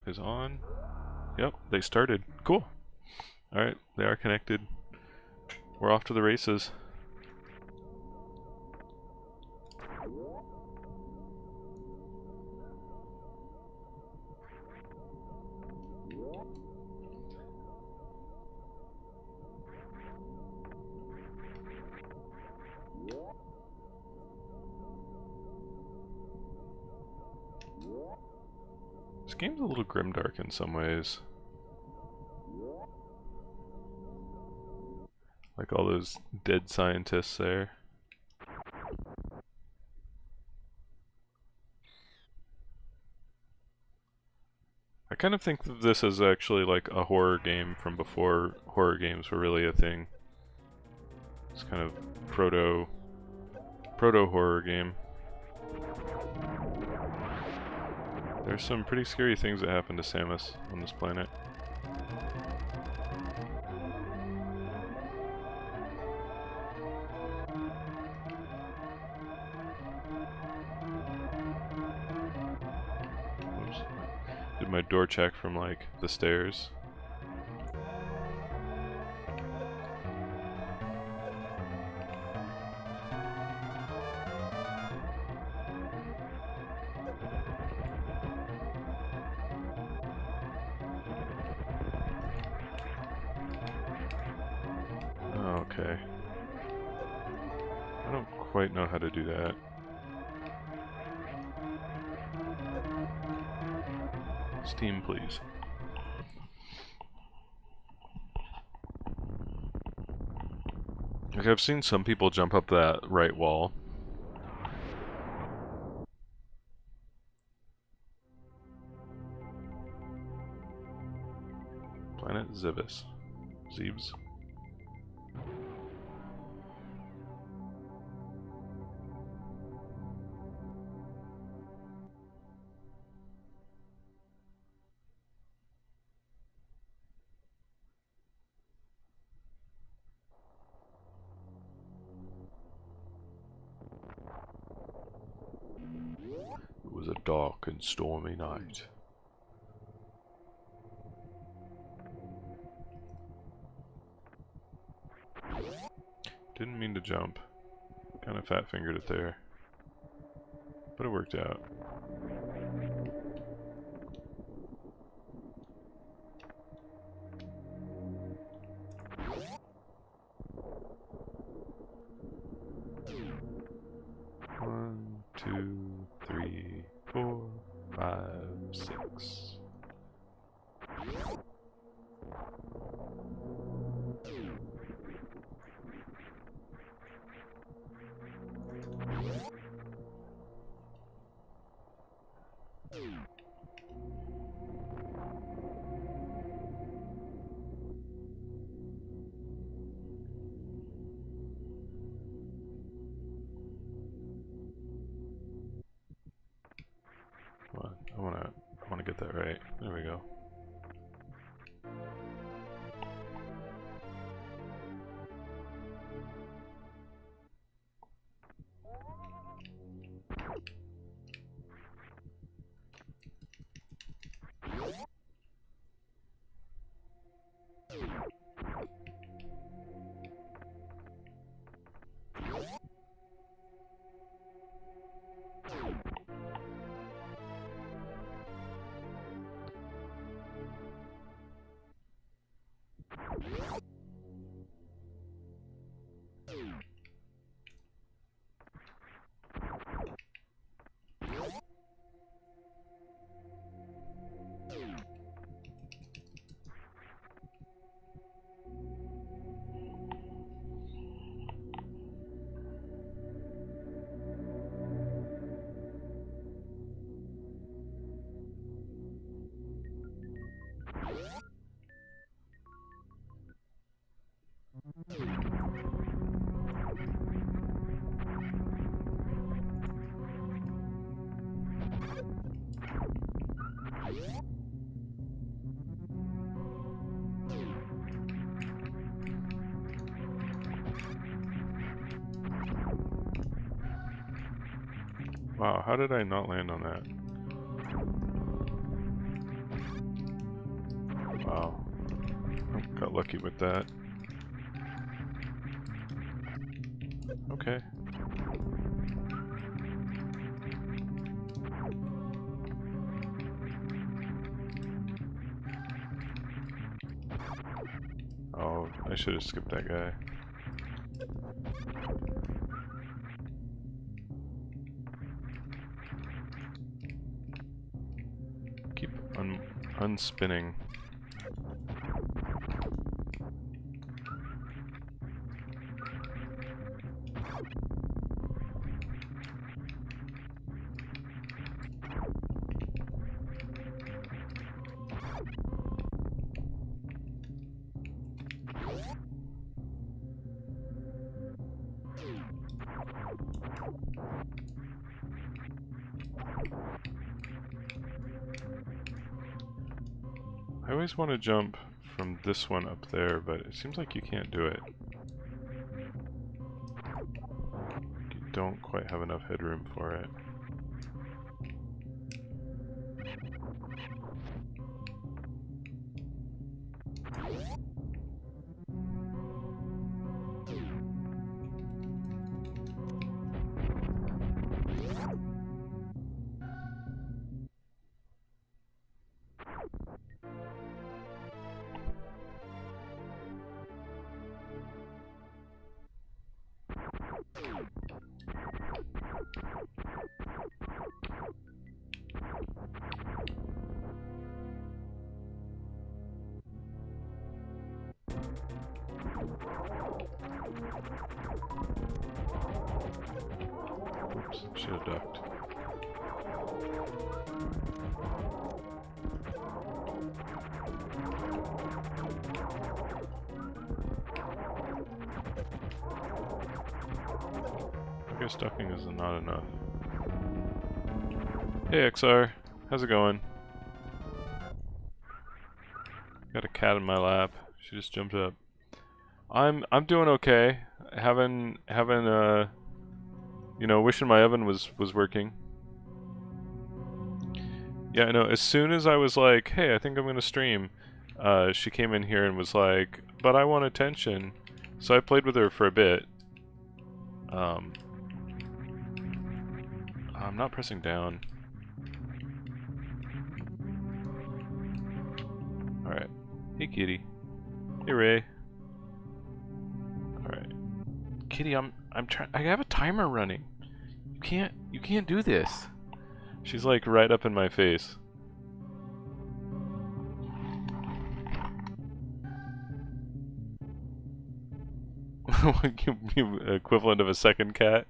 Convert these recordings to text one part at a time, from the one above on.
is on. Yep, they started. Cool. Alright, they are connected. We're off to the races. This game's a little grimdark in some ways. Like all those dead scientists there. I kind of think that this is actually like a horror game from before horror games were really a thing. It's kind of proto-horror game. There's some pretty scary things that happen to Samus on this planet. Oops. Did my door check from like the stairs. Okay. I don't quite know how to do that. Steam, please. Like, I've seen some people jump up that right wall. Planet Zebes. Zebes. It was a dark and stormy night. Didn't mean to jump. Kind of fat fingered it there. But it worked out. One, two, three, 4, 5, 6. Come on, I wanna get that right. There we go. Wow, how did I not land on that? Wow. Got lucky with that. Okay. Oh, I should have skipped that guy. Keep unspinning. I always want to jump from this one up there, but it seems like you can't do it. You don't quite have enough headroom for it. Oops, should have ducked. I guess ducking is not enough. Hey XR, how's it going? Got a cat in my lap. She just jumped up. I'm doing okay. Having you know, wishing my oven was working. Yeah, I know. As soon as I was like, hey, I think I'm gonna stream, she came in here and was like, but I want attention. So I played with her for a bit. I'm not pressing down. Alright. Hey kitty. Hey Ray. Alright. Kitty, I'm trying. I have a timer running. You can't do this. She's like right up in my face. Equivalent of a second cat.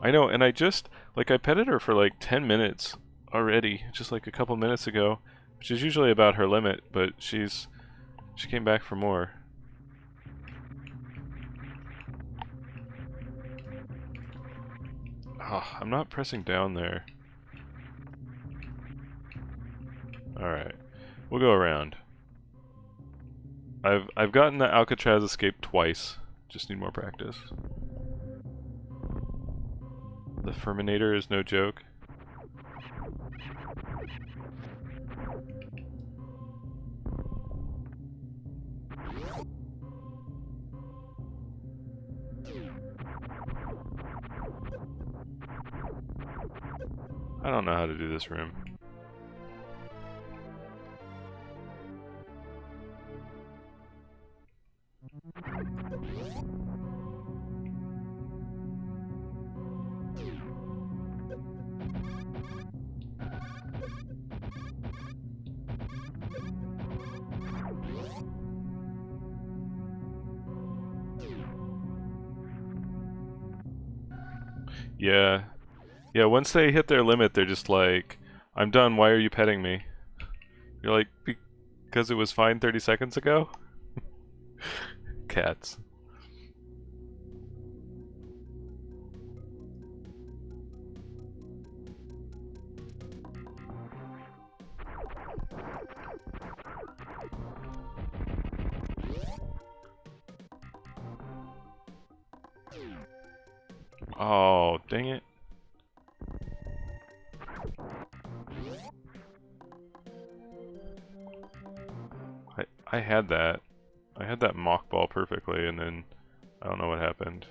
I know, and I just, like, I petted her for like 10 minutes already, just like a couple minutes ago, which is usually about her limit, but she came back for more. Oh, I'm not pressing down there. Alright, we'll go around. I've gotten the Alcatraz escape twice, just need more practice. The Ferminator is no joke. I don't know how to do this room. Yeah. Yeah, once they hit their limit, they're just like, I'm done, why are you petting me? You're like, because it was fine 30 seconds ago? Cats. Oh, dang it. I had that. I had that mock ball perfectly, and then I don't know what happened.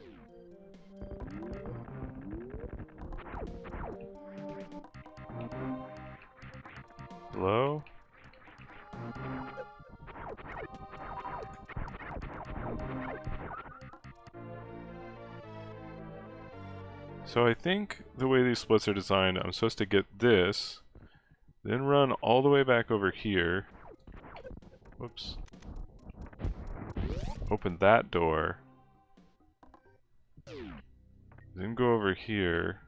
Hello? So I think the way these splits are designed, I'm supposed to get this, then run all the way back over here. Whoops. Open that door. Then go over here.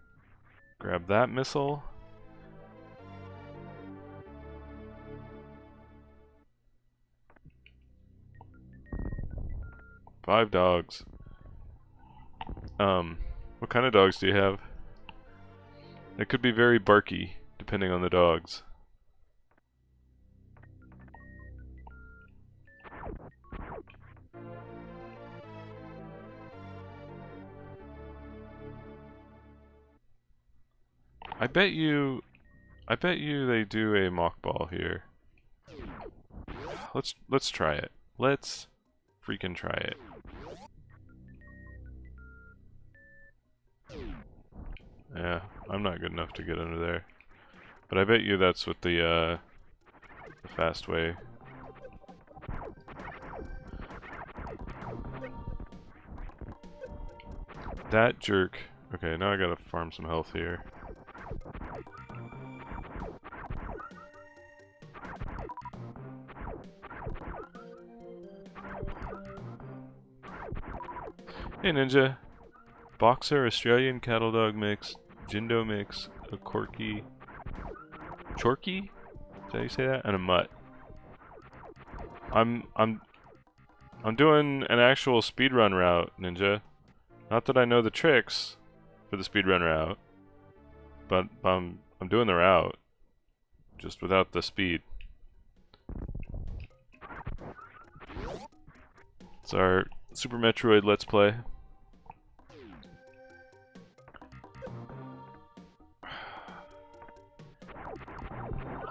Grab that missile. Five dogs. What kind of dogs do you have? It could be very barky, depending on the dogs. I bet you they do a mock ball here. Let's try it. Let's freaking try it. Yeah, I'm not good enough to get under there. But I bet you that's what the fast way. That jerk. Okay, now I gotta farm some health here. Hey Ninja. Boxer, Australian cattle dog mix, Jindo mix, a Corky, Chorky? Is that how you say that? And a mutt. I'm doing an actual speedrun route, Ninja. Not that I know the tricks for the speedrun route, but I'm doing the route, just without the speed. It's our Super Metroid Let's Play.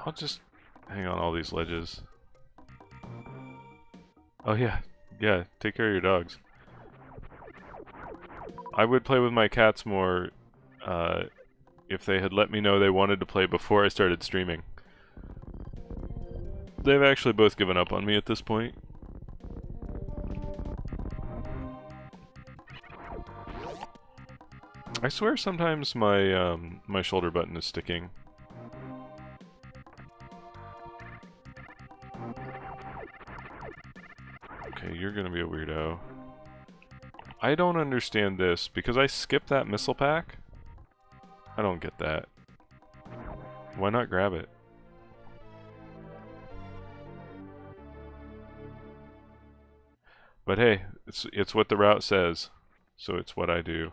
I'll just hang on all these ledges. Oh yeah, take care of your dogs. I would play with my cats more if they had let me know they wanted to play before I started streaming. They've actually both given up on me at this point. I swear sometimes my my shoulder button is sticking. Okay, you're gonna be a weirdo. I don't understand this, because I skipped that missile pack? I don't get that. Why not grab it? But hey, it's what the route says, so it's what I do.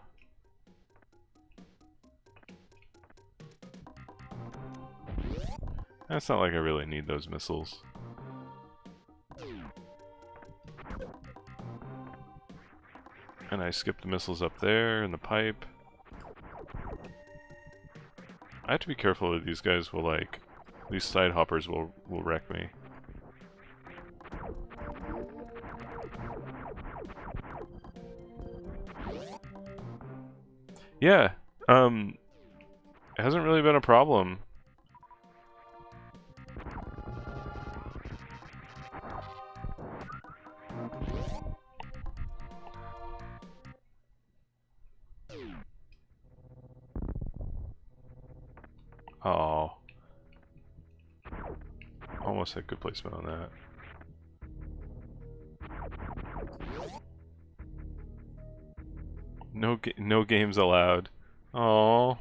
It's not like I really need those missiles. And I skipped the missiles up there, and the pipe. I have to be careful that these guys will, like... These side hoppers will wreck me. Yeah, it hasn't really been a problem. Oh. Almost had good placement on that. No games allowed. Oh.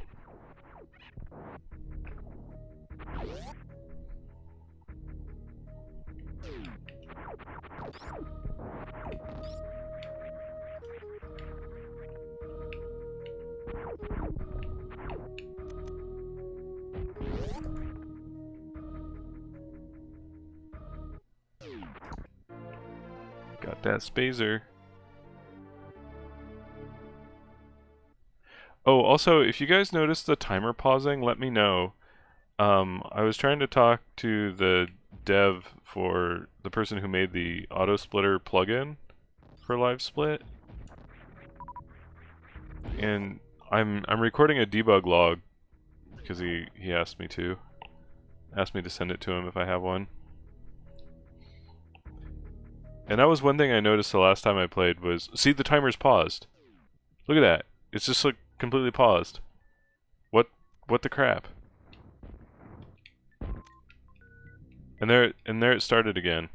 Got that spazer. Oh, also, if you guys notice the timer pausing, let me know. I was trying to talk to the dev for the person who made the auto splitter plugin for Live Split, and I'm recording a debug log because he asked me to send it to him if I have one. And that was one thing I noticed the last time I played was, see, the timer's paused. Look at that. It's just like completely paused. What the crap? And there it started again.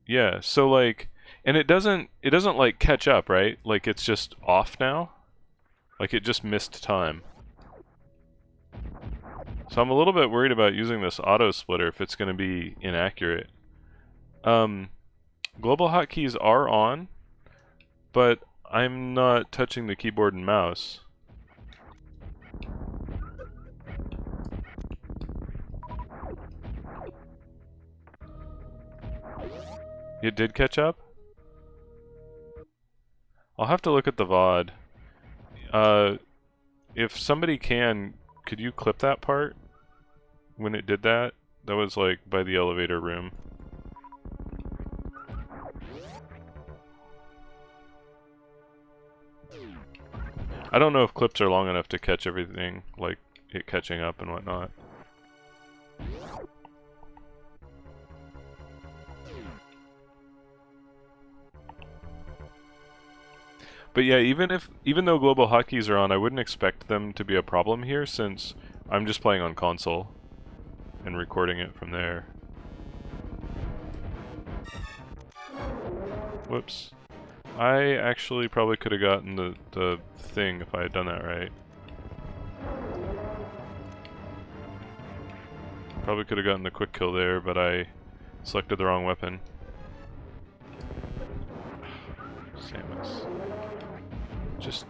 Yeah, so like, and it doesn't like catch up, right? Like it's just off now. Like it just missed time. So I'm a little bit worried about using this auto splitter if it's going to be inaccurate. Global hotkeys are on, but I'm not touching the keyboard and mouse. It did catch up? I'll have to look at the VOD. If somebody can, could you clip that part? When it did that? That was like by the elevator room. I don't know if clips are long enough to catch everything, like it catching up and whatnot. But yeah, even though global hotkeys are on, I wouldn't expect them to be a problem here since I'm just playing on console and recording it from there. Whoops. I actually probably could have gotten the thing if I had done that right. Probably could have gotten the quick kill there, but I selected the wrong weapon. Samus. Just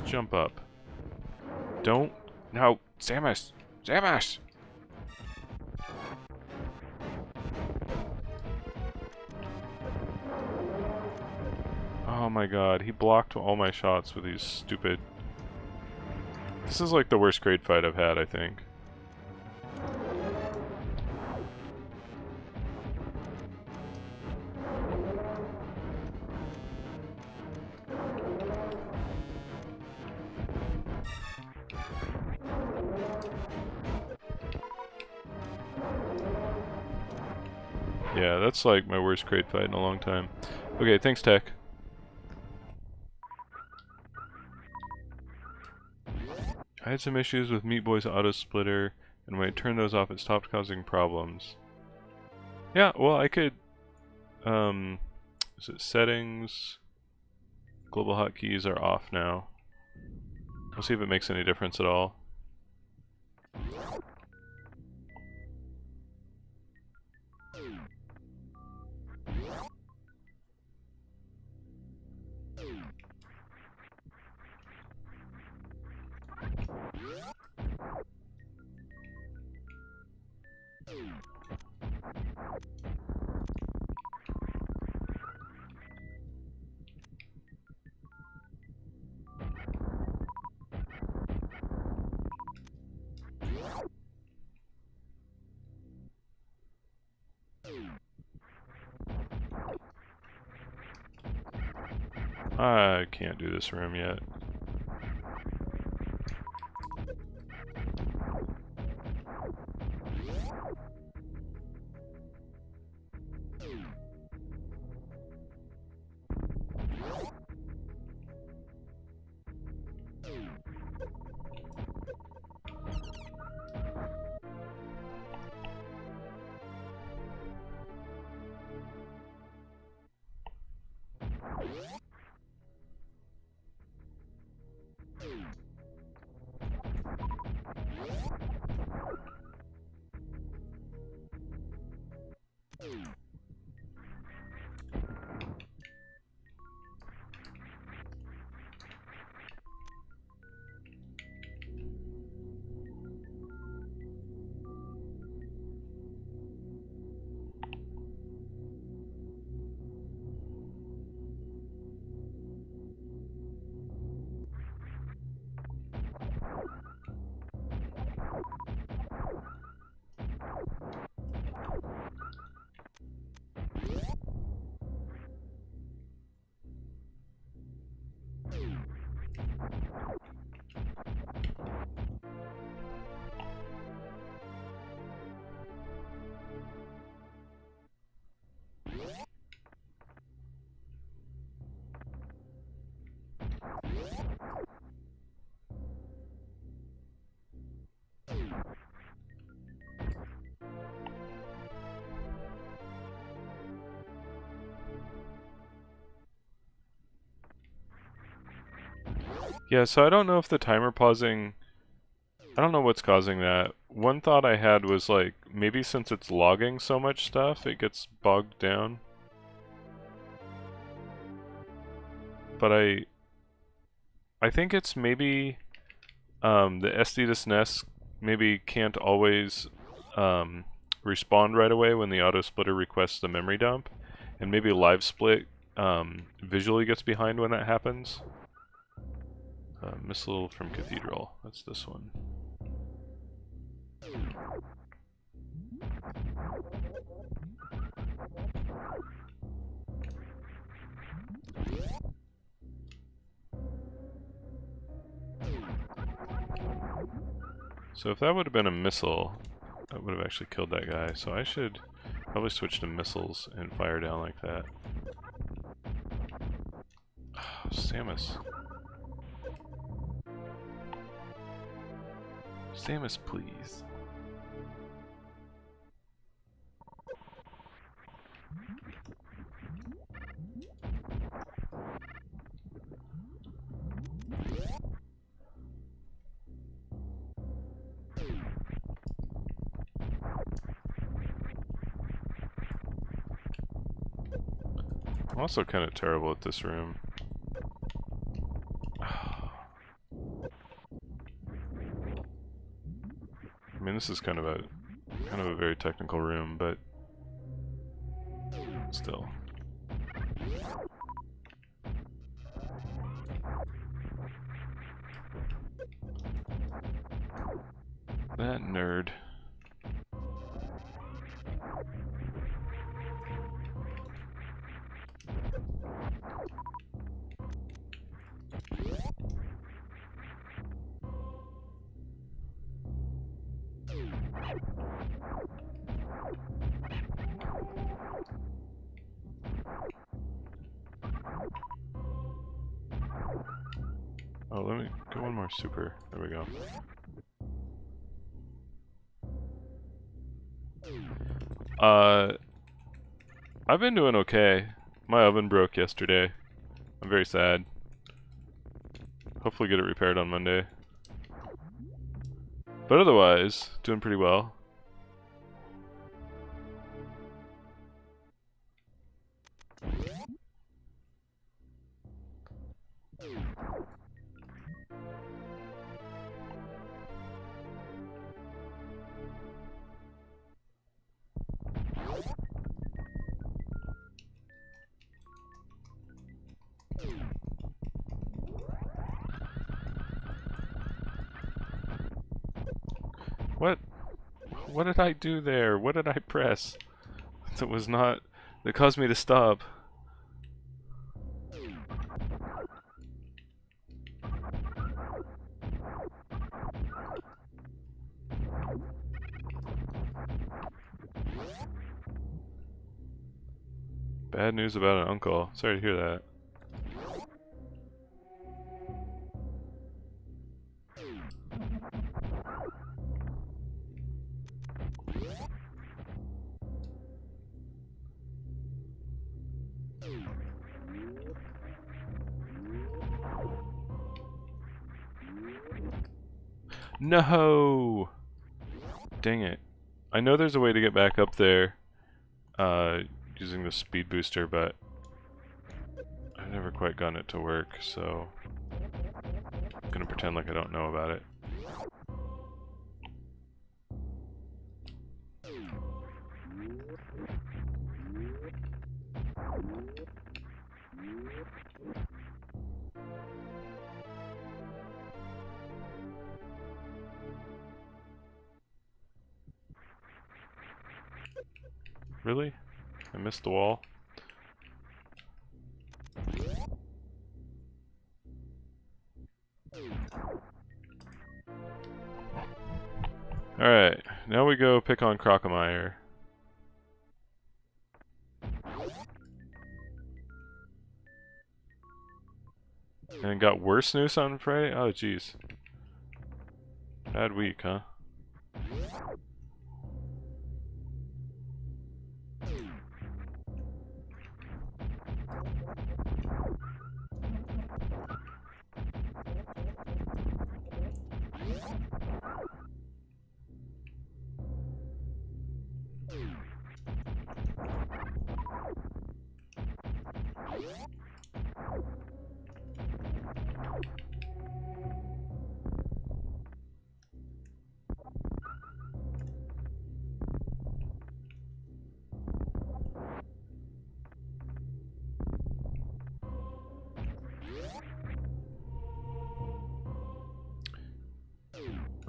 jump up. Don't. No, Samus! Samus! Oh my god, he blocked all my shots with these stupid... This is like the worst grade fight I've had, I think. Yeah, that's like my worst grade fight in a long time. Okay, thanks, Tech. I had some issues with Meat Boy's auto splitter, and when I turned those off, it stopped causing problems. Yeah, well, I could. Is it settings? Global hotkeys are off now. We'll see if it makes any difference at all. I can't do this room yet. Yeah, so I don't know if the timer pausing... I don't know what's causing that. One thought I had was like, maybe since it's logging so much stuff, it gets bogged down. But I think it's maybe the SD to SNES maybe can't always respond right away when the auto splitter requests the memory dump, and maybe live split visually gets behind when that happens. Missile from Cathedral, that's this one. So if that would have been a missile, that would have actually killed that guy. So I should probably switch to missiles and fire down like that. Oh, Samus. Samus, please. I'm also kind of terrible at this room. I mean, this is kind of a very technical room, but still. That nerd. Oh, let me go one more super. There we go. I've been doing okay. My oven broke yesterday. I'm very sad. Hopefully get it repaired on Monday. But otherwise, doing pretty well. What did I do there? What did I press? That was not... that caused me to stop. Bad news about an uncle. Sorry to hear that. No! Dang it. I know there's a way to get back up there using the speed booster, but I've never quite gotten it to work, so I'm gonna pretend like I don't know about it. Really? I missed the wall? Alright, now we go pick on Crocomire. And it got worse news on Friday? Oh jeez. Bad week, huh?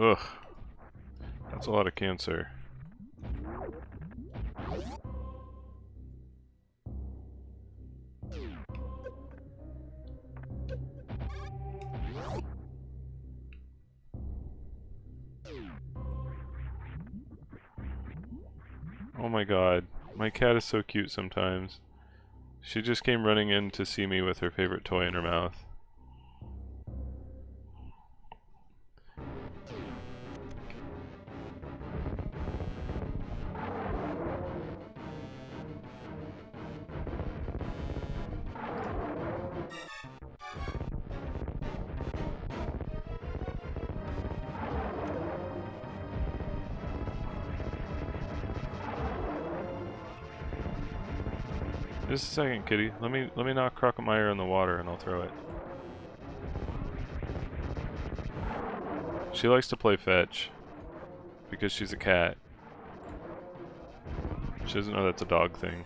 Ugh. That's a lot of cancer. Oh my god. My cat is so cute sometimes. She just came running in to see me with her favorite toy in her mouth. Just a second, kitty. Let me knock Crocomire in the water and I'll throw it. She likes to play fetch because she's a cat. She doesn't know that's a dog thing.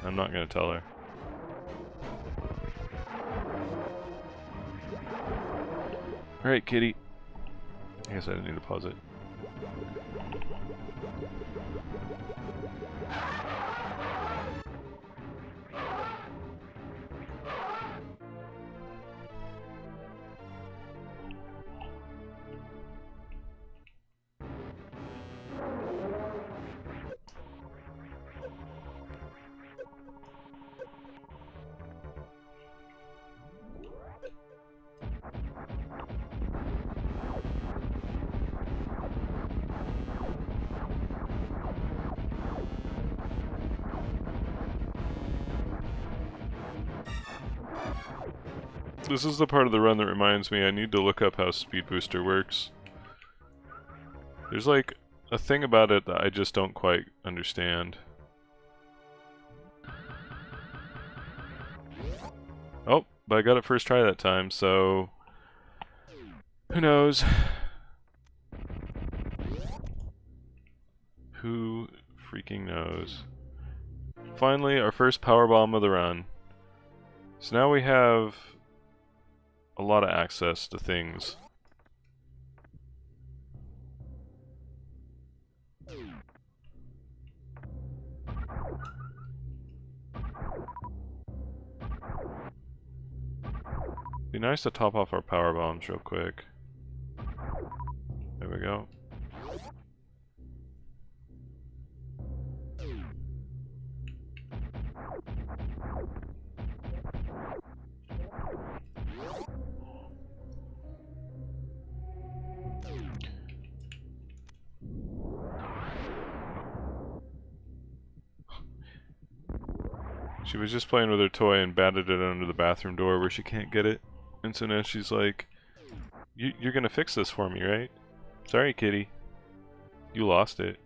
I'm not gonna tell her. Alright, kitty. I guess I didn't need to pause it. This is the part of the run that reminds me I need to look up how Speed Booster works. There's like a thing about it that I just don't quite understand. Oh, but I got it first try that time, so who knows? Who freaking knows? Finally, our first power bomb of the run. So now we have a lot of access to things. Be nice to top off our power bombs real quick. There we go. She was just playing with her toy and batted it under the bathroom door where she can't get it. And so now she's like, you're gonna fix this for me, right? Sorry, kitty. You lost it.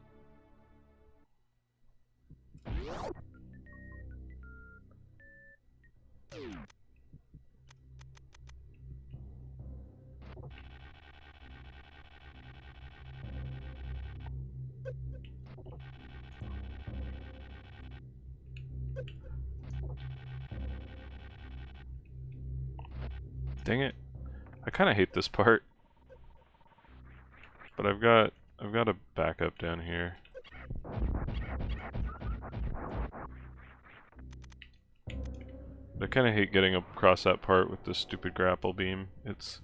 Dang it. I kinda hate this part. But I've got a backup down here. I kinda hate getting across that part with this stupid grapple beam. It's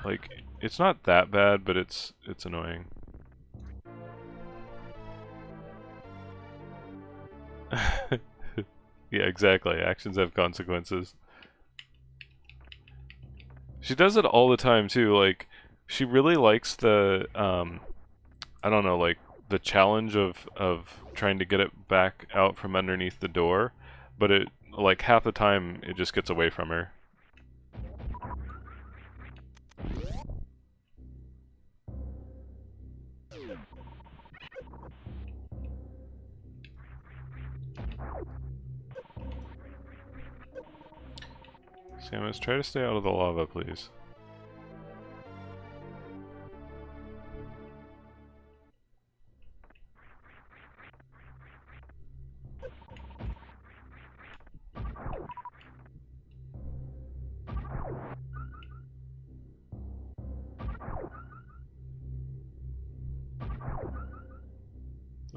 like, it's not that bad, but it's annoying. Yeah, exactly. Actions have consequences. She does it all the time too, like, she really likes the, I don't know, like, the challenge of trying to get it back out from underneath the door, but it, like, half the time, it just gets away from her. Samus, try to stay out of the lava, please.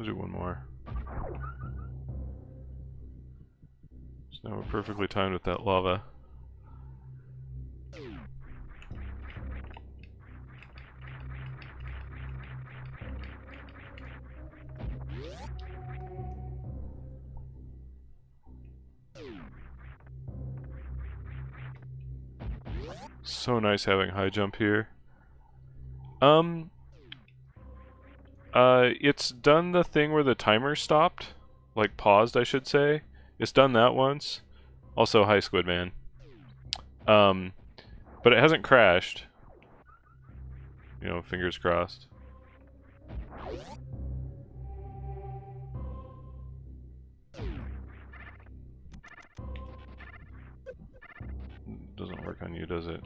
do one more. So now we're perfectly timed with that lava. So nice having high jump here. It's done the thing where the timer stopped. Like, paused, I should say. It's done that once. Also, hi, Squid Man. But it hasn't crashed. You know, fingers crossed. Doesn't work on you, does it?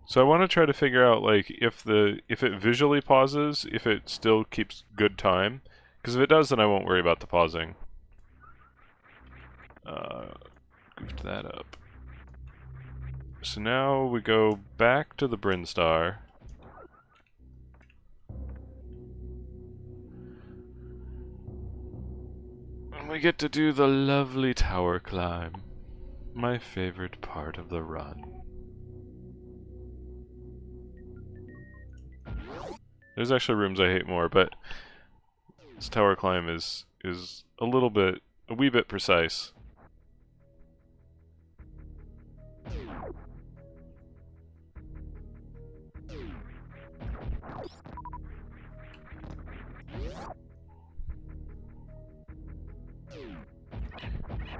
So I want to try to figure out, like, if it visually pauses, if it still keeps good time. Because if it does, then I won't worry about the pausing. Goofed that up. So now we go back to the Brinstar. And we get to do the lovely tower climb. My favorite part of the run. There's actually rooms I hate more, but this tower climb is a wee bit precise.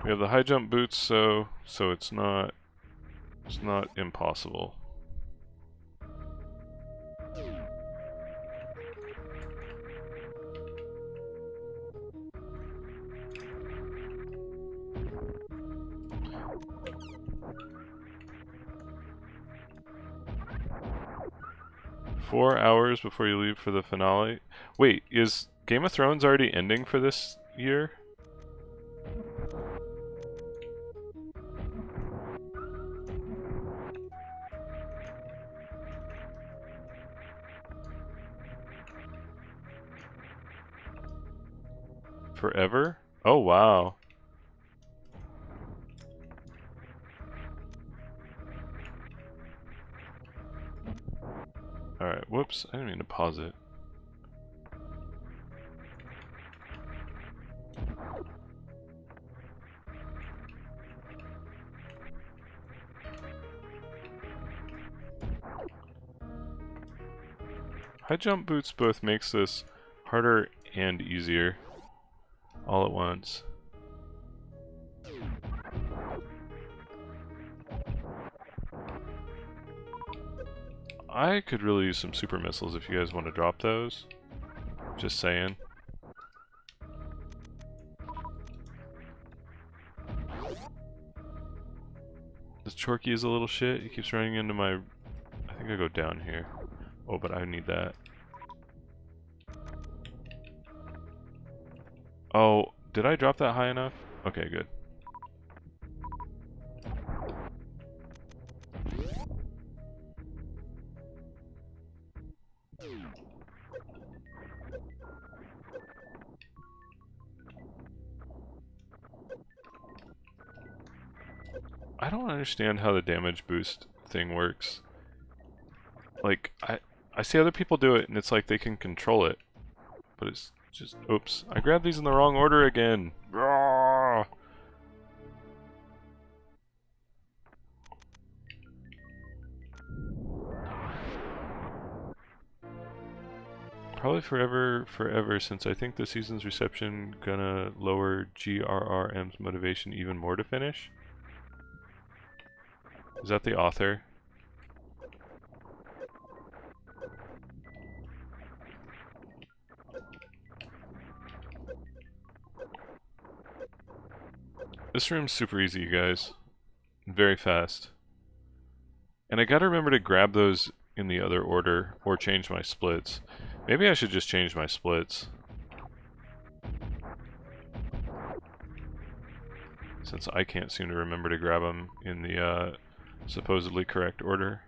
We have the high jump boots, so it's not impossible. Four hours before you leave for the finale. Wait, is Game of Thrones already ending for this year? Forever? Oh, wow. Alright, whoops, I didn't mean to pause it. High jump boots both makes this harder and easier all at once. I could really use some super missiles if you guys want to drop those. Just saying. This Chorky is a little shit. He keeps running into my... I think I go down here. Oh, but I need that. Oh, did I drop that high enough? Okay, good. I don't understand how the damage boost thing works. Like, I see other people do it and it's like they can control it. But it's just, oops. I grabbed these in the wrong order again. Rawr! Probably forever, since I think the season's reception gonna lower GRRM's motivation even more to finish. Is that the author? This room's super easy, you guys. Very fast. And I gotta remember to grab those in the other order, or change my splits. Maybe I should just change my splits. Since I can't seem to remember to grab them in the supposedly correct order.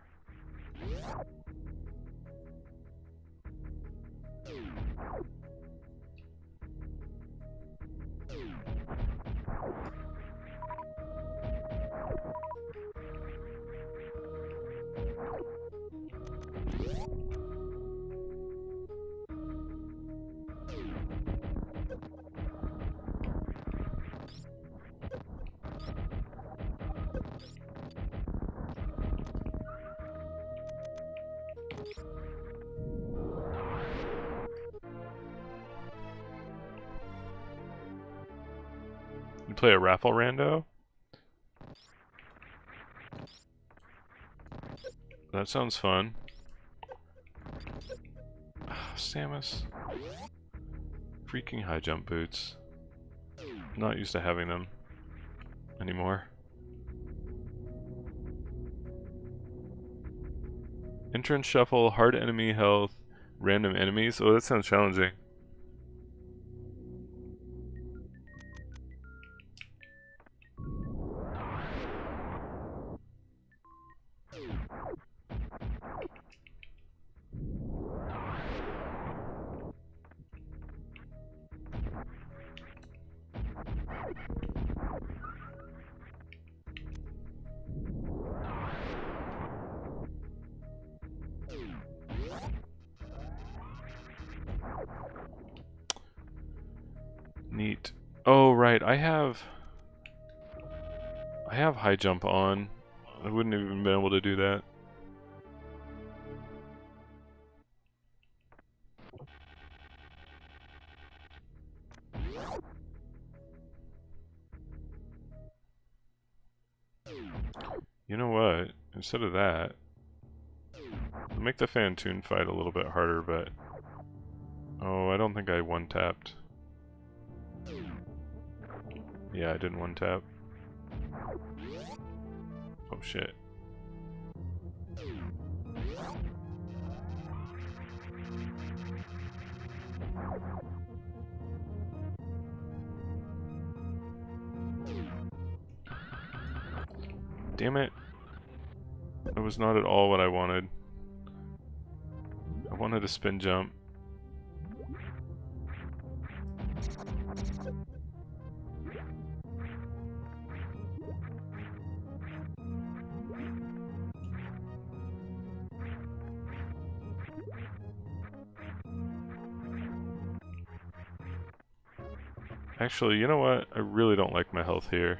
You play a raffle rando? That sounds fun. Samus. Freaking high jump boots. Not used to having them anymore. Entrance shuffle, hard enemy health, random enemies. Oh, that sounds challenging. Neat. Oh, right, I have high jump on. I wouldn't have even been able to do that. You know what? Instead of that, I'll make the Fantoon fight a little bit harder, but... Oh, I don't think I one-tapped. Yeah, I didn't one-tap. Oh shit. Damn it. That was not at all what I wanted. I wanted a spin jump. Actually, you know what? I really don't like my health here.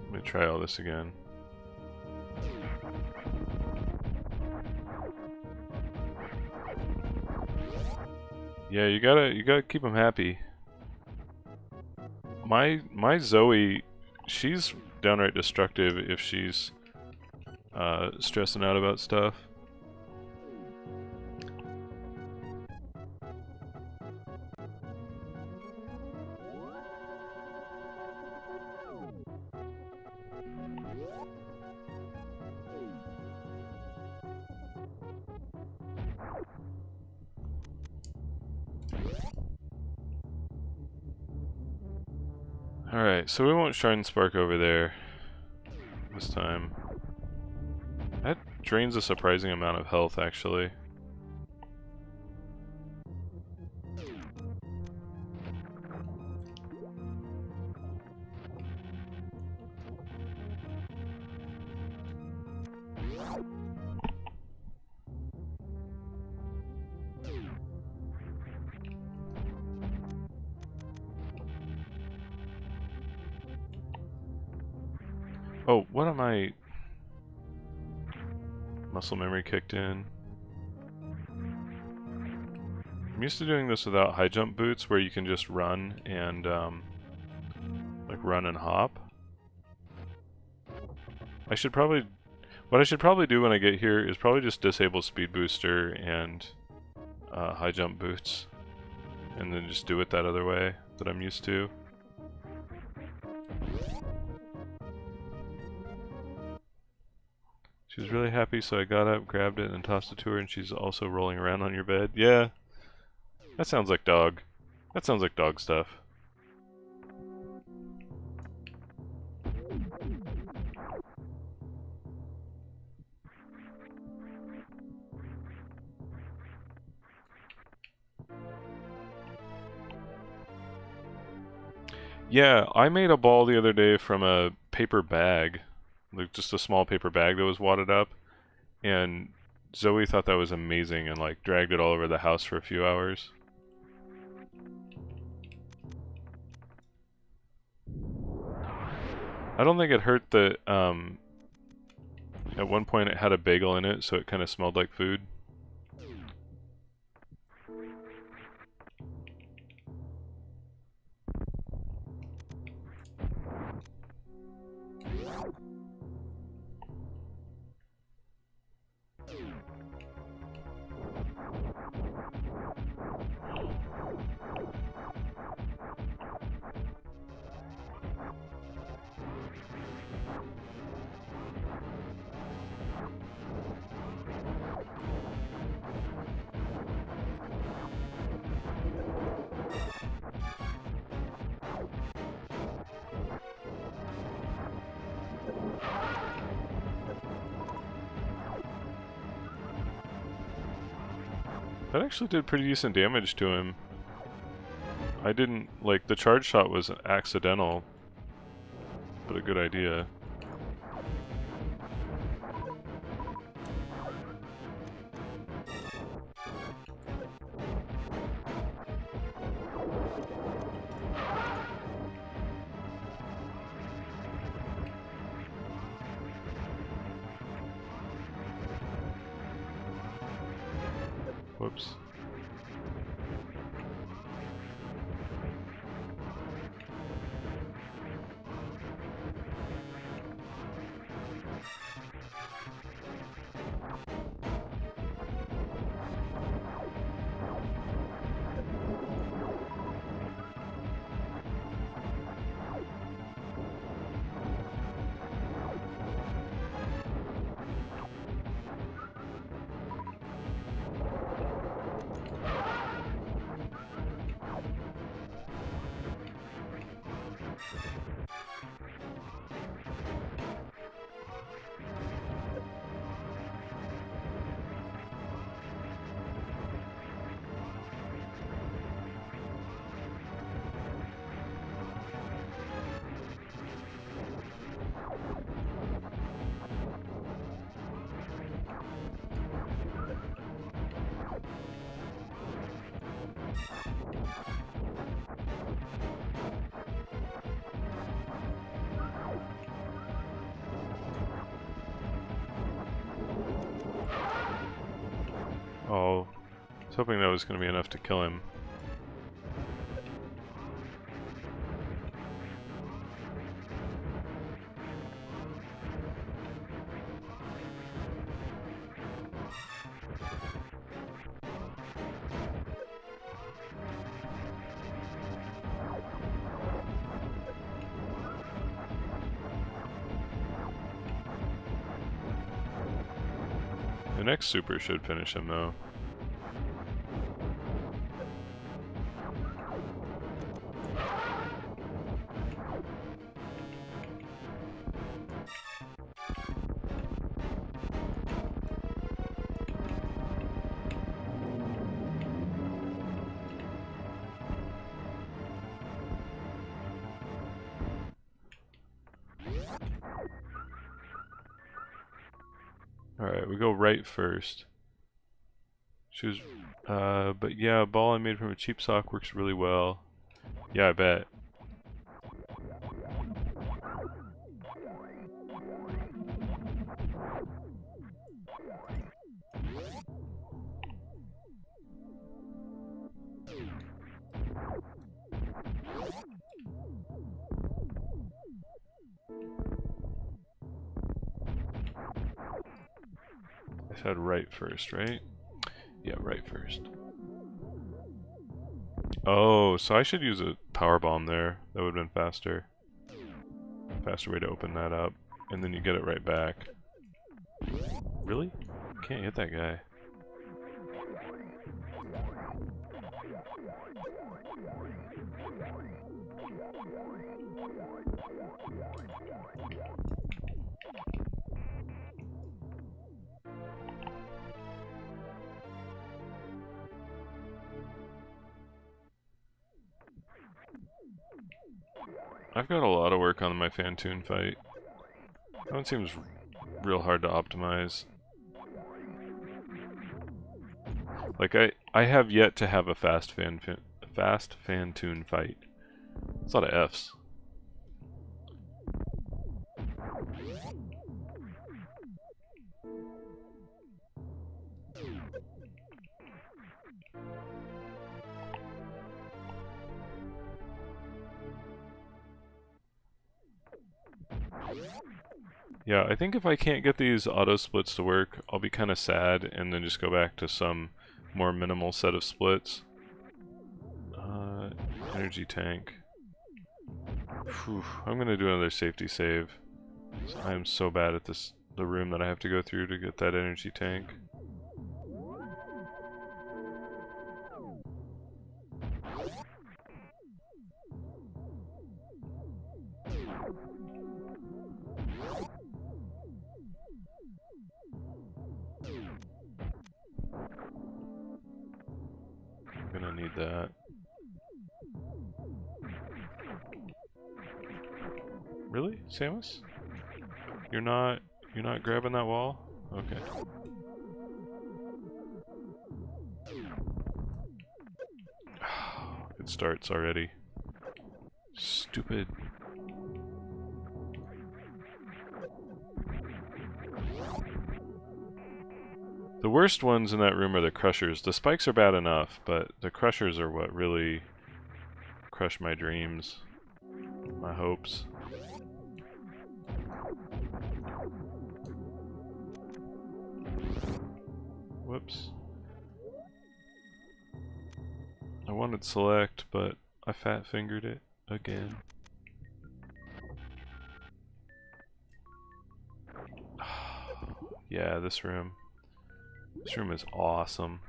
Let me try all this again. Yeah, you gotta keep them happy. My Zoe, she's downright destructive if she's stressing out about stuff. Alright, so we won't Shine Spark over there this time. That drains a surprising amount of health, actually. Oh, what am I... Muscle memory kicked in. I'm used to doing this without high jump boots, where you can just run and, like run and hop. I should probably... What I should probably do when I get here is probably just disable Speed Booster and high jump boots. And then just do it that other way that I'm used to. She was really happy, so I got up, grabbed it, and tossed it to her, and she's also rolling around on your bed. Yeah. That sounds like dog. That sounds like dog stuff. Yeah, I made a ball the other day from a paper bag. Like just a small paper bag that was wadded up. And Zoe thought that was amazing and like dragged it all over the house for a few hours. I don't think it hurt that at one point it had a bagel in it, so it kind of smelled like food. That actually did pretty decent damage to him. I didn't, like, the charge shot was accidental, but a good idea. Whoops. Oh, I was hoping that was going to be enough to kill him. The next super should finish him though. Alright, we go right first. She was, but yeah, a ball I made from a cheap sock works really well. Yeah, I bet. I said right first, right? Yeah, right first. Oh, so I should use a power bomb there. That would have been faster. Faster way to open that up. And then you get it right back. Really? Can't hit that guy. I've got a lot of work on my Fantoon fight. That one seems real hard to optimize. Like I have yet to have a fast Fantoon fight. It's a lot of Fs. Yeah, I think if I can't get these auto splits to work, I'll be kind of sad and then just go back to some more minimal set of splits. Energy tank. Whew, I'm gonna do another safety save. I am so bad at the room that I have to go through to get that energy tank. I'm gonna need that. Really, Samus? You're not grabbing that wall? Okay. It starts already. Stupid. The worst ones in that room are the crushers. The spikes are bad enough, but the crushers are what really crush my dreams, my hopes. Whoops. I wanted select, but I fat fingered it again. Yeah, this room. This room is awesome.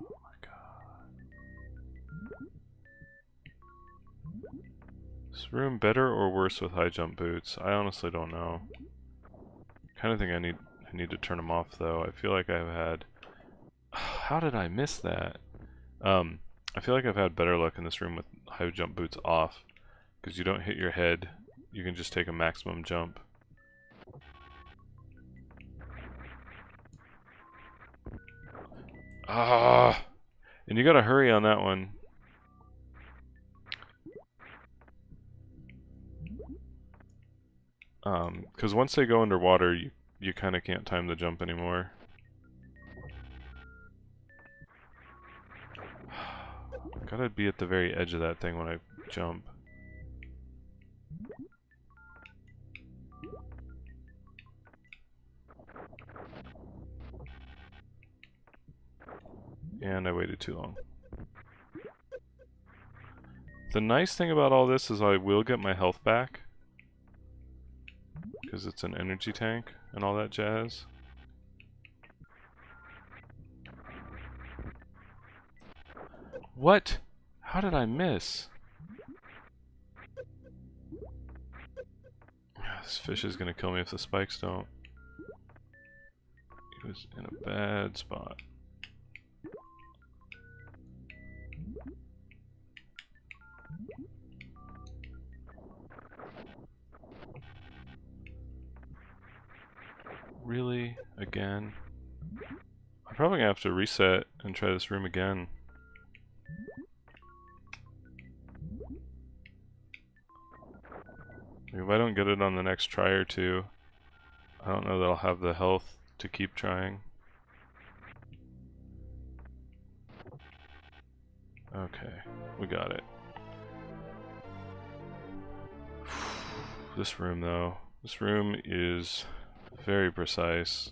Oh my god. This room better or worse with high jump boots? I honestly don't know. Kind of think I need to turn them off though. I feel like I've had. How did I miss that? I feel like I've had better luck in this room with high jump boots off, because you don't hit your head. You can just take a maximum jump. Ah, and you gotta hurry on that one. Because once they go underwater, you kind of can't time the jump anymore. Gotta be at the very edge of that thing when I jump. And I waited too long. The nice thing about all this is I will get my health back, because it's an energy tank and all that jazz. What? How did I miss? This fish is gonna kill me if the spikes don't. He was in a bad spot. Really? Again? I'm probably gonna have to reset and try this room again. If I don't get it on the next try or two, I don't know that I'll have the health to keep trying. Okay, we got it. This room though, this room is very precise.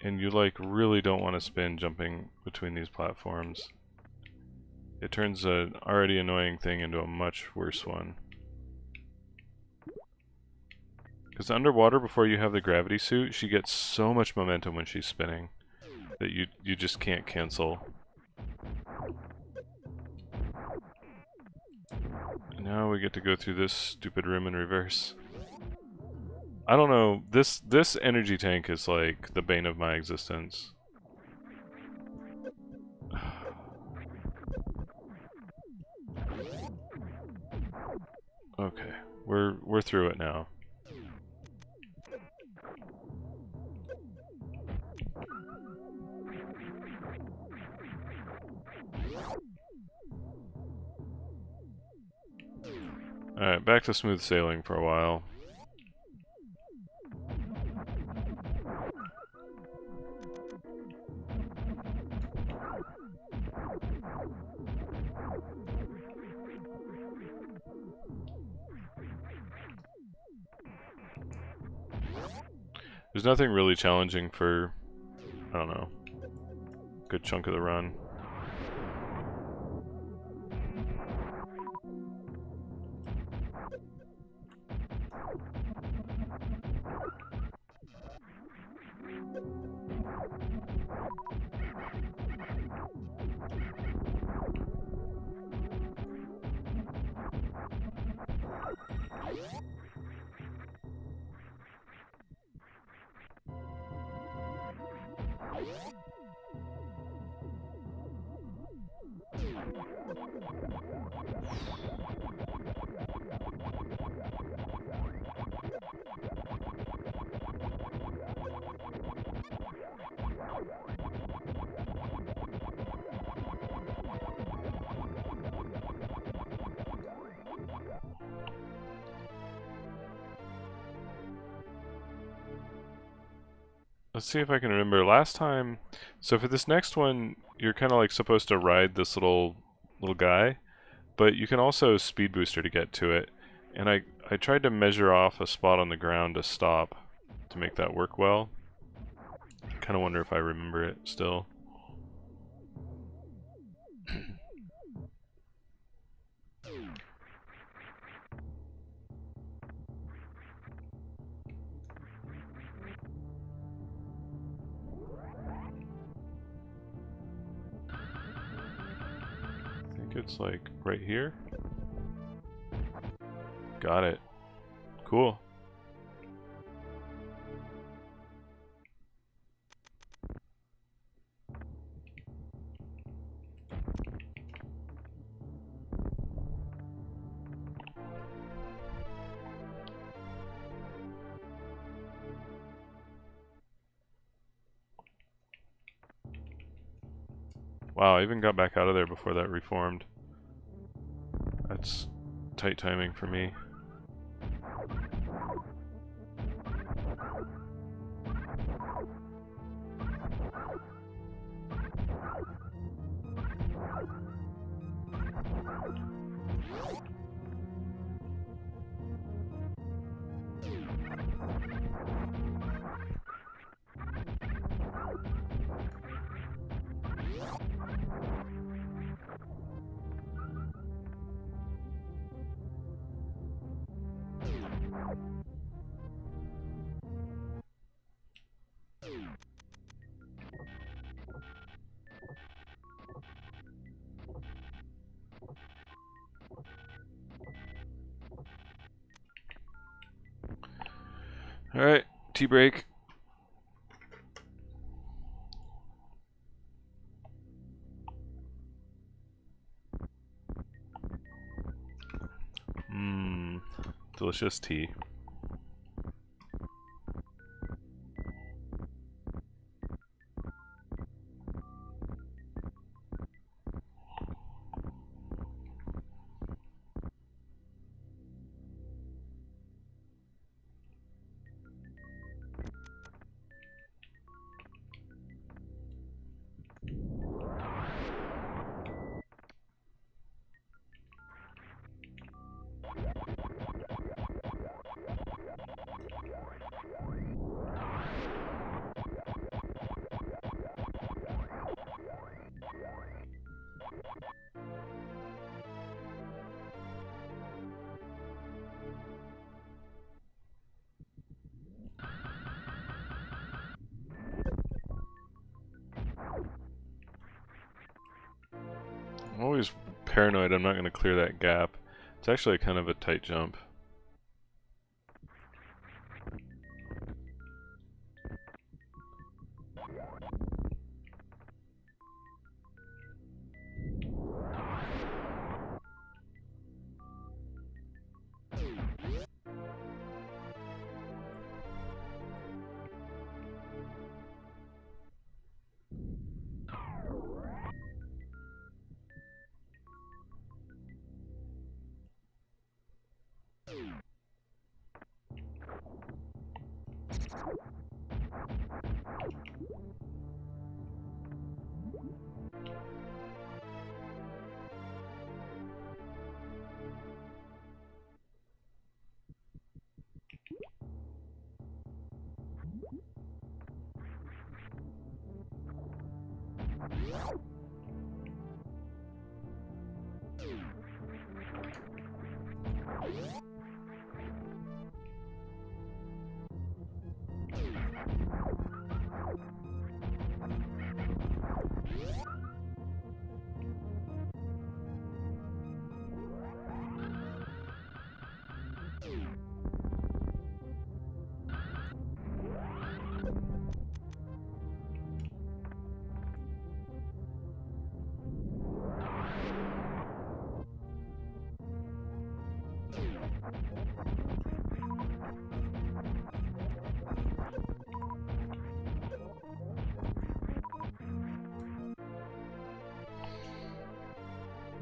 And you like really don't want to spin jumping between these platforms. It turns an already annoying thing into a much worse one. Because underwater, before you have the gravity suit, she gets so much momentum when she's spinning that you just can't cancel. And now we get to go through this stupid room in reverse. I don't know, this energy tank is like the bane of my existence. Okay, we're through it now. Alright, back to smooth sailing for a while. There's nothing really challenging for, I don't know, a good chunk of the run. Let's see if I can remember last time. So for this next one, you're kind of like supposed to ride this little guy, but you can also speed booster to get to it. And I tried to measure off a spot on the ground to stop to make that work well. Kind of wonder if I remember it still. It's like right here. Got it. Cool. Wow, I even got back out of there before that reformed. That's tight timing for me. Alright, tea break. Mmm, delicious tea. paranoid I'm not going to clear that gap. It's actually kind of a tight jump.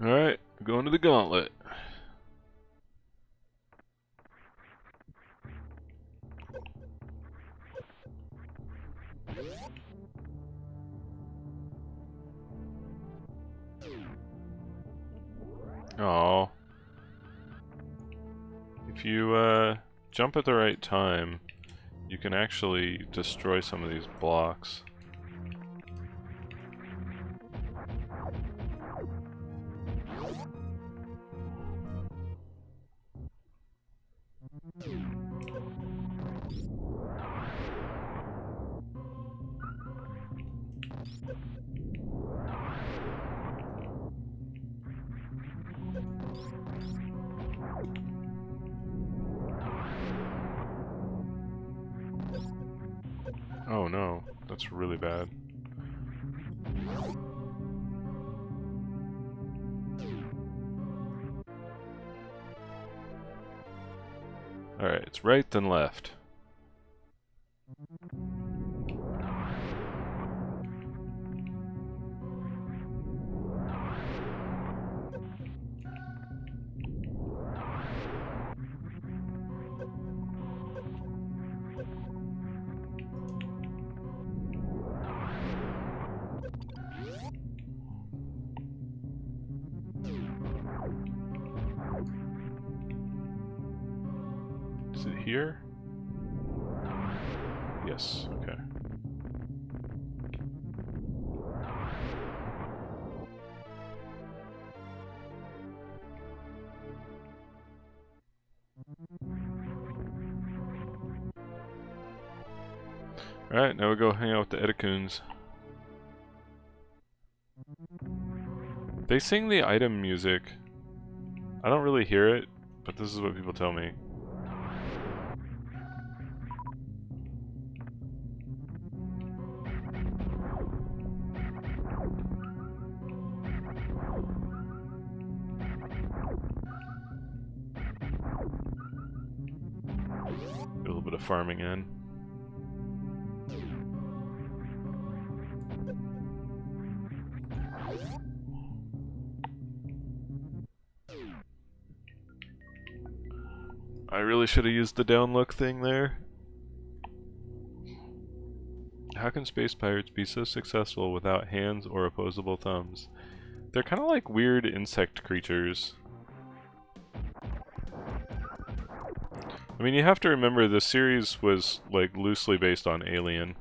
Alright, going to the gauntlet. Oh, if you jump at the right time, you can actually destroy some of these blocks. Oh no, that's really bad. Alright, it's right then left. Is it here? Yes, okay. Alright, now we go hang out with the Edicoons. They sing the item music. I don't really hear it, but this is what people tell me. A little bit of farming in. I really should have used the down look thing there. How can space pirates be so successful without hands or opposable thumbs? They're kind of like weird insect creatures. I mean, you have to remember the series was like loosely based on Alien.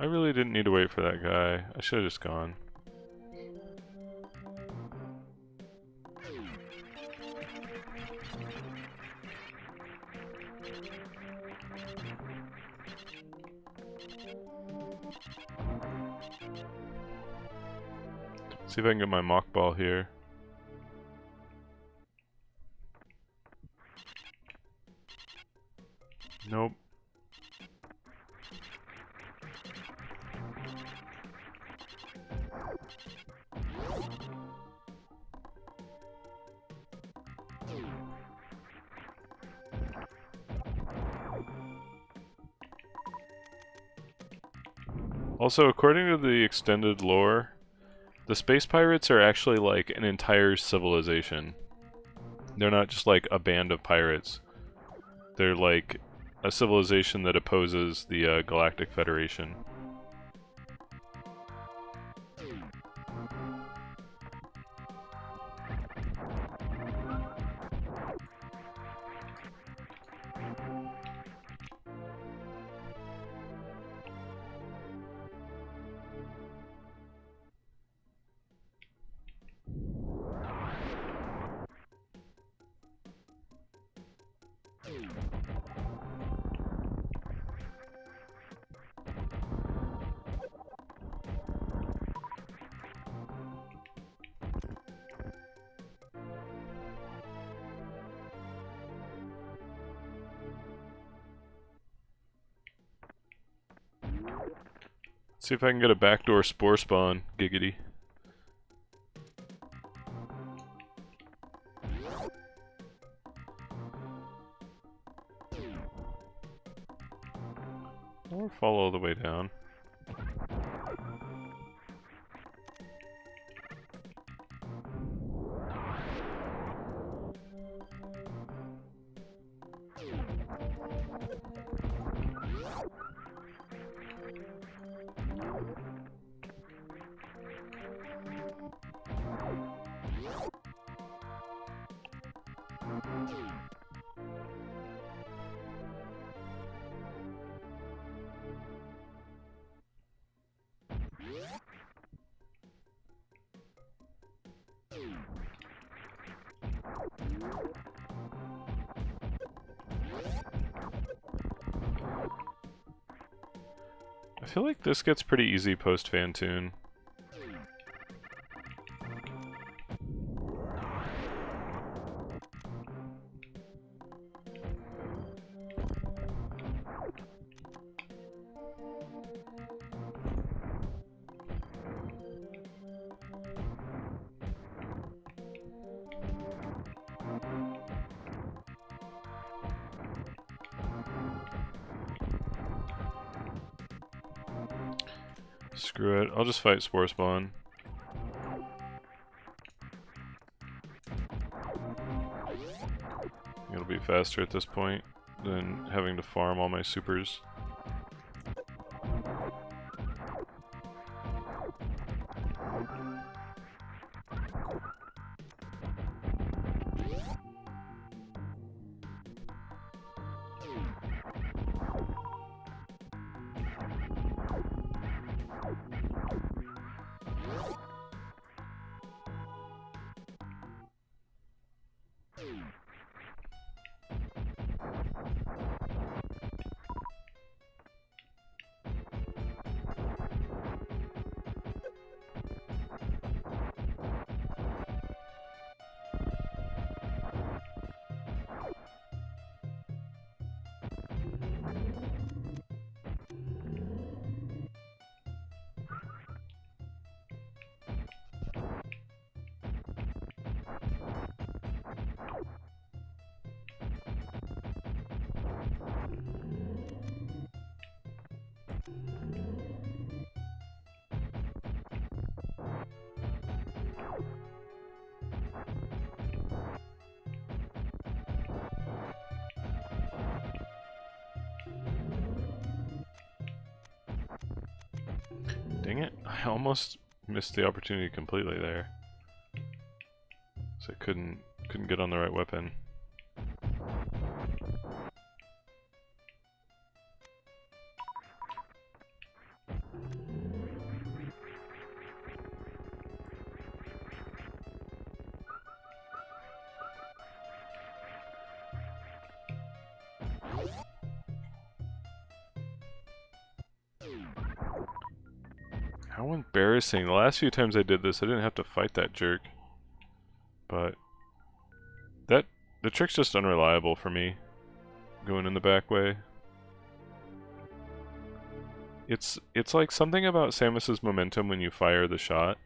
I really didn't need to wait for that guy. I should have just gone. See if I can get my mock ball here. Nope. Also, according to the extended lore, the space pirates are actually like an entire civilization. They're not just like a band of pirates. They're like a civilization that opposes the Galactic Federation. See if I can get a backdoor spore spawn, giggity. Or fall all the way down. I feel like this gets pretty easy post-Fantoon. Screw it, I'll just fight Spore Spawn. It'll be faster at this point than having to farm all my supers. Dang it, I almost missed the opportunity completely there. So I couldn't get on the right weapon. How embarrassing. The last few times I did this, I didn't have to fight that jerk. But the trick's just unreliable for me. Going in the back way. It's like something about Samus's momentum when you fire the shot.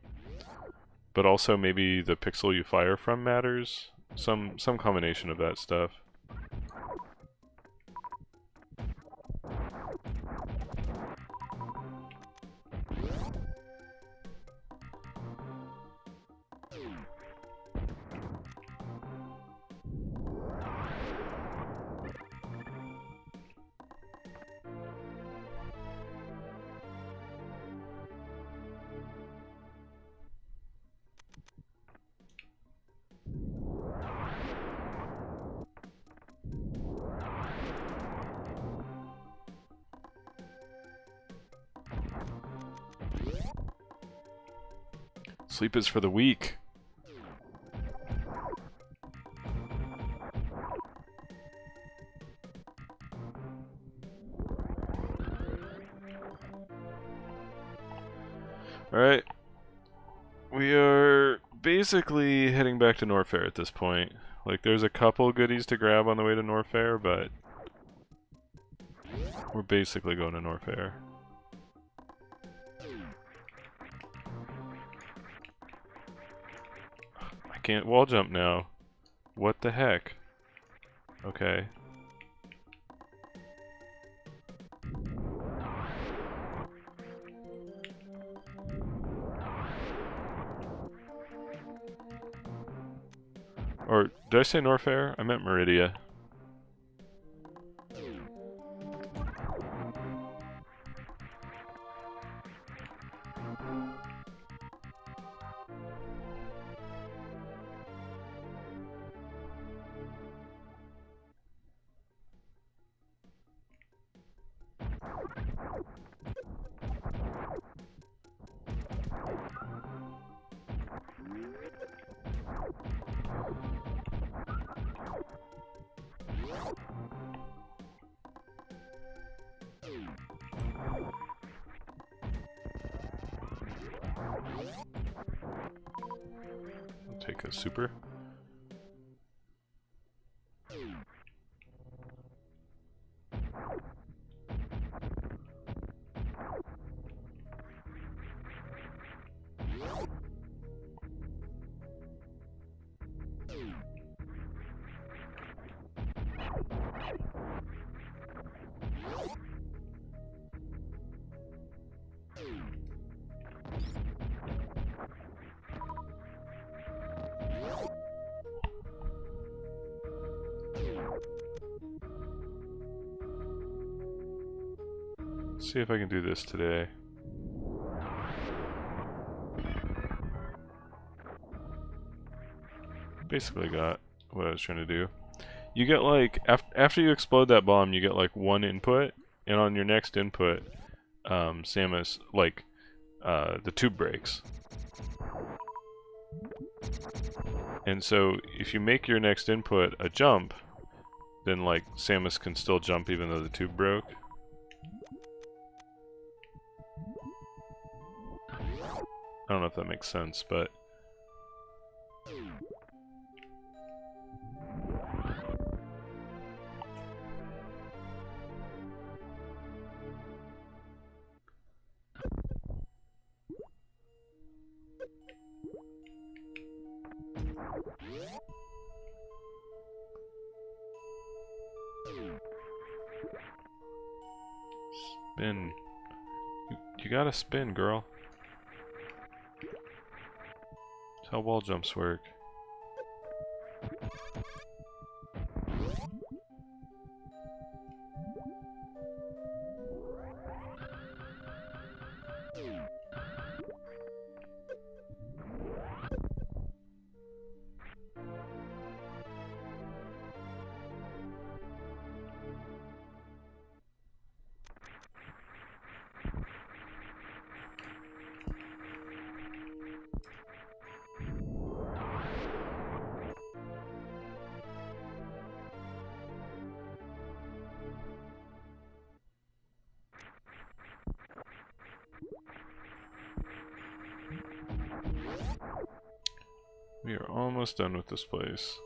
But also maybe the pixel you fire from matters. Some combination of that stuff. Sleep is for the weak. Alright. We are basically heading back to Norfair at this point. Like, there's a couple goodies to grab on the way to Norfair, but we're basically going to Norfair. I can't wall jump now. What the heck? Okay. Or, did I say Norfair? I meant Meridia. Take a super. Let's see if I can do this today. Basically got what I was trying to do. You get like, after you explode that bomb, you get like one input, and on your next input, Samus, like, the tube breaks. And so, if you make your next input a jump, then like, Samus can still jump even though the tube broke. I don't know if that makes sense, but... Spin. You gotta spin, girl. That's how wall jumps work. We are almost done with this place.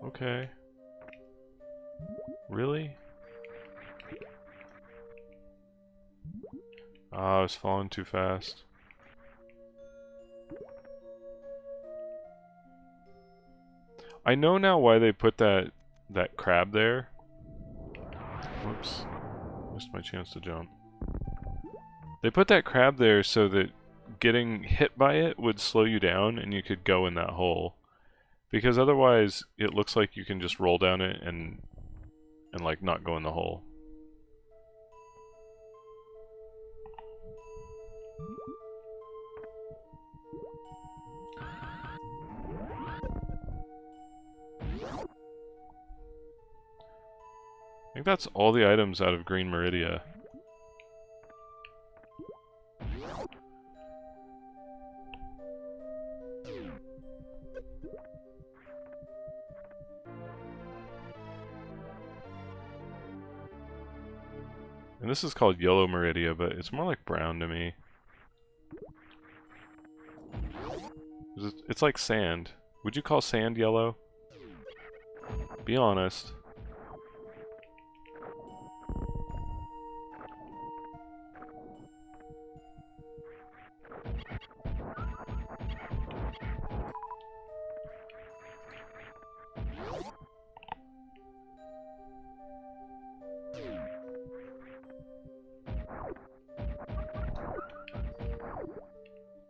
Okay. Really? Ah, I was falling too fast. I know now why they put that crab there. Whoops. Missed my chance to jump. They put that crab there so that getting hit by it would slow you down and you could go in that hole. Because otherwise it looks like you can just roll down it and like not go in the hole. I think that's all the items out of Green Meridia. And this is called Yellow Meridia, but it's more like brown to me. It's like sand. Would you call sand yellow? Be honest.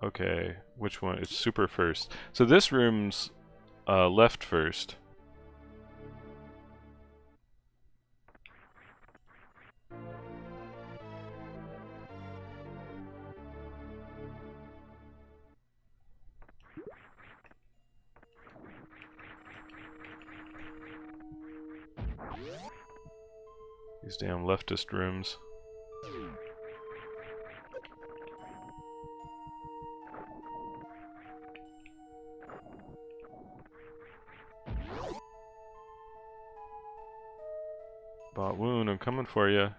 Okay, which one? It's super first. So this room's left first. These damn leftist rooms. Bot wound, I'm coming for you.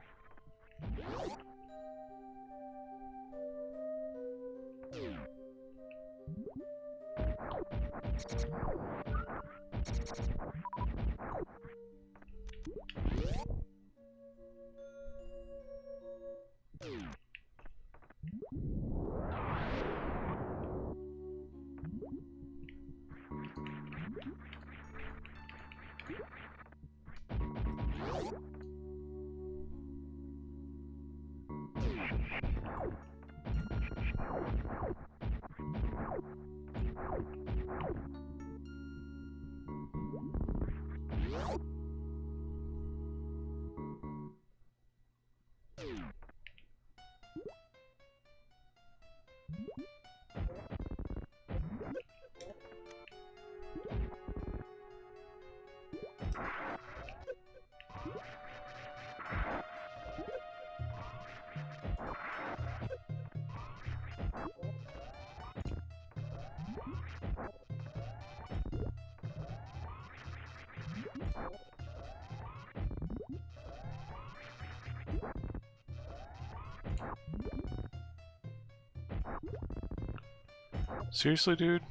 Seriously, dude?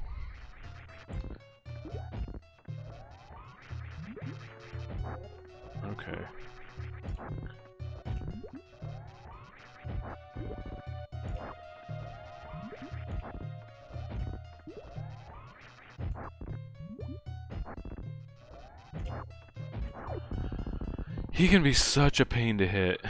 Okay. He can be such a pain to hit.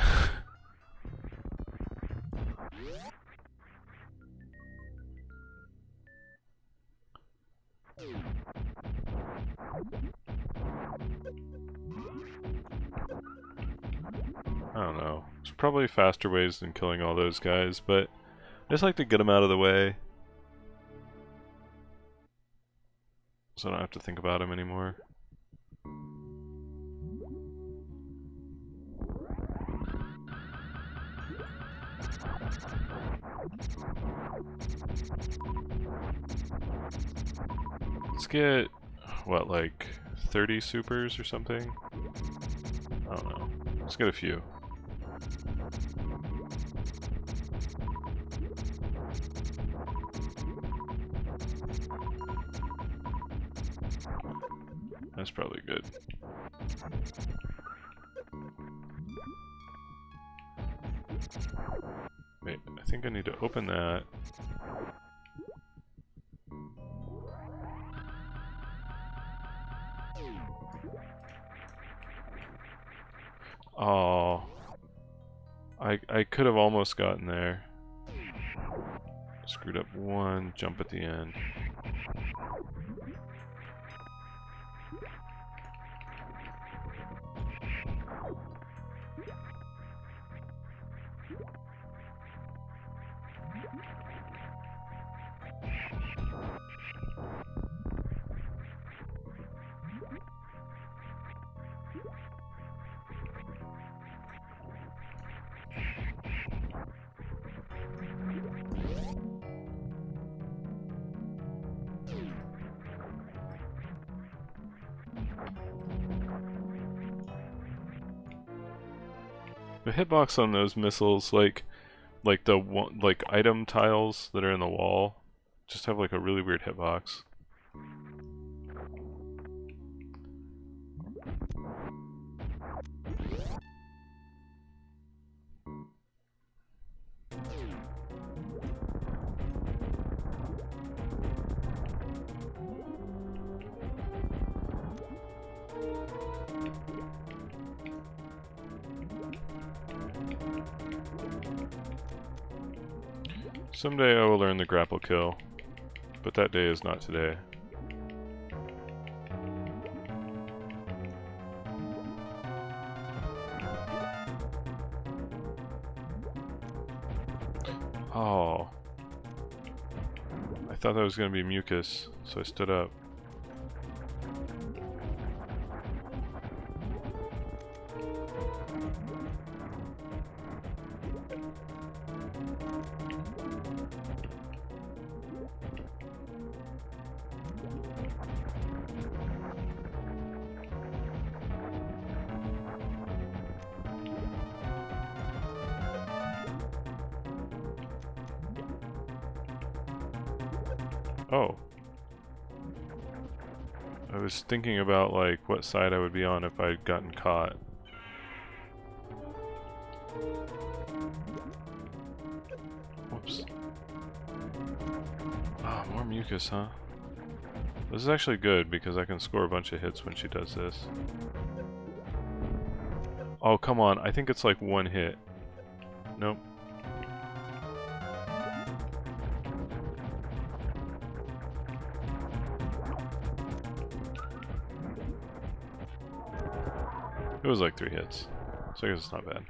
I don't know. There's probably faster ways than killing all those guys, but I just like to get them out of the way. So I don't have to think about them anymore. Let's get, what, like 30 supers or something? I don't know. Let's get a few. That's probably good. Wait, I think I need to open that. Oh, I could have almost gotten there. Screwed up one jump at the end. The hitbox on those missiles, like the item tiles that are in the wall, just have like a really weird hitbox. Someday I will learn the grapple kill, but that day is not today. Oh. I thought that was going to be mucus, so I stood up. Oh. I was thinking about like what side I would be on if I'd gotten caught. Whoops. Ah, more mucus, huh? This is actually good because I can score a bunch of hits when she does this. Oh, come on. I think it's like one hit. Nope. It was like 3 hits, so I guess it's not bad.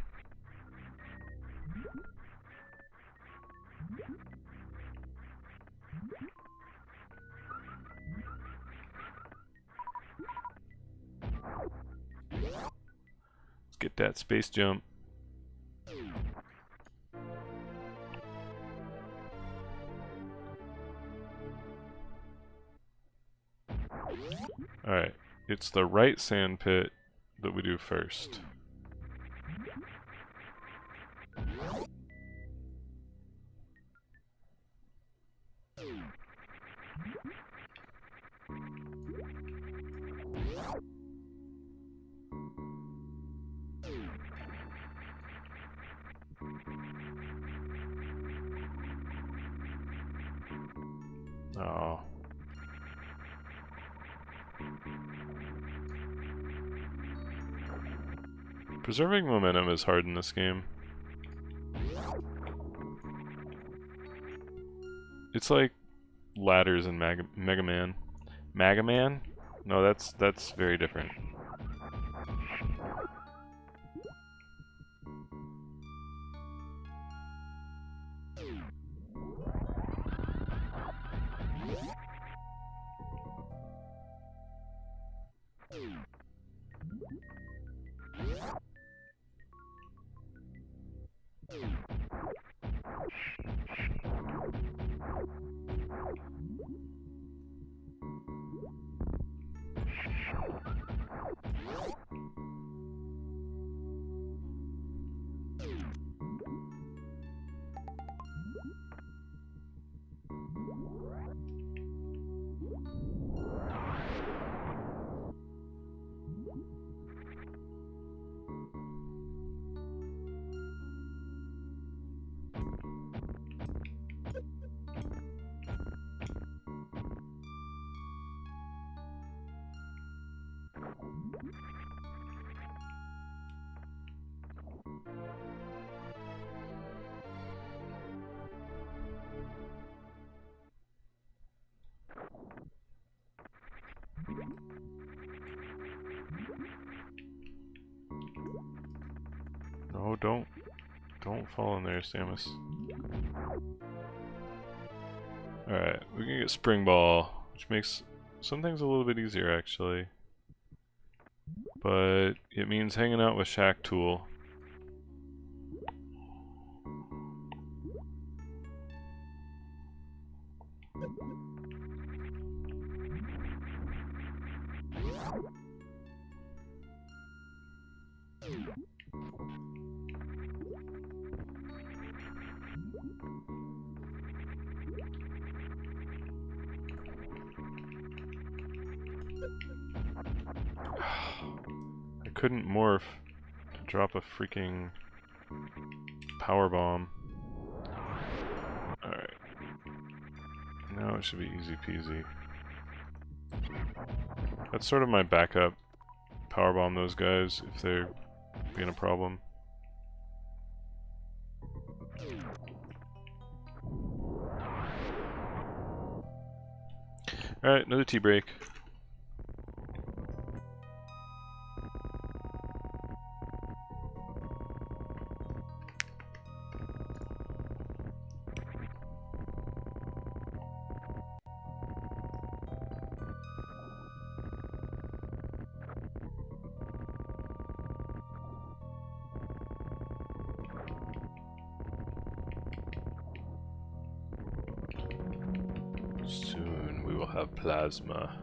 Let's get that space jump. Alright, it's the right sand pit that we do first. Oh. Preserving momentum is hard in this game. It's like ladders in Mega Man. Mega Man? No, that's very different. No, don't fall in there, Samus. Alright, we can get Spring Ball, which makes some things a little bit easier actually. But it means hanging out with Shack Tool. I couldn't morph to drop a freaking power bomb. Alright. Now it should be easy peasy. That's sort of my backup. Power bomb those guys if they're being a problem. Alright, another tea break. Soon we will have plasma.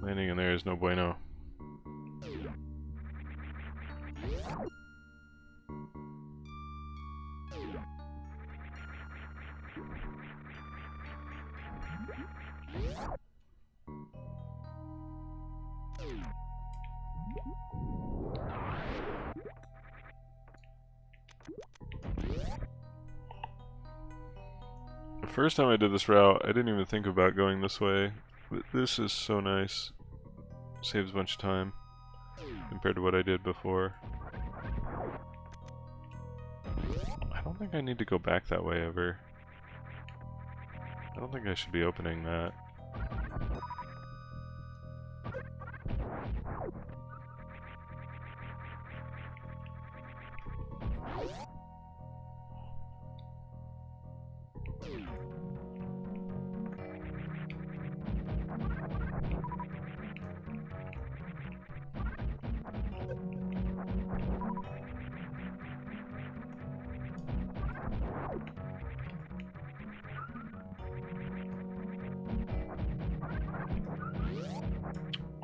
Landing in there is no bueno. The first time I did this route, I didn't even think about going this way. But this is so nice. Saves a bunch of time compared to what I did before. I don't think I need to go back that way ever. I don't think I should be opening that.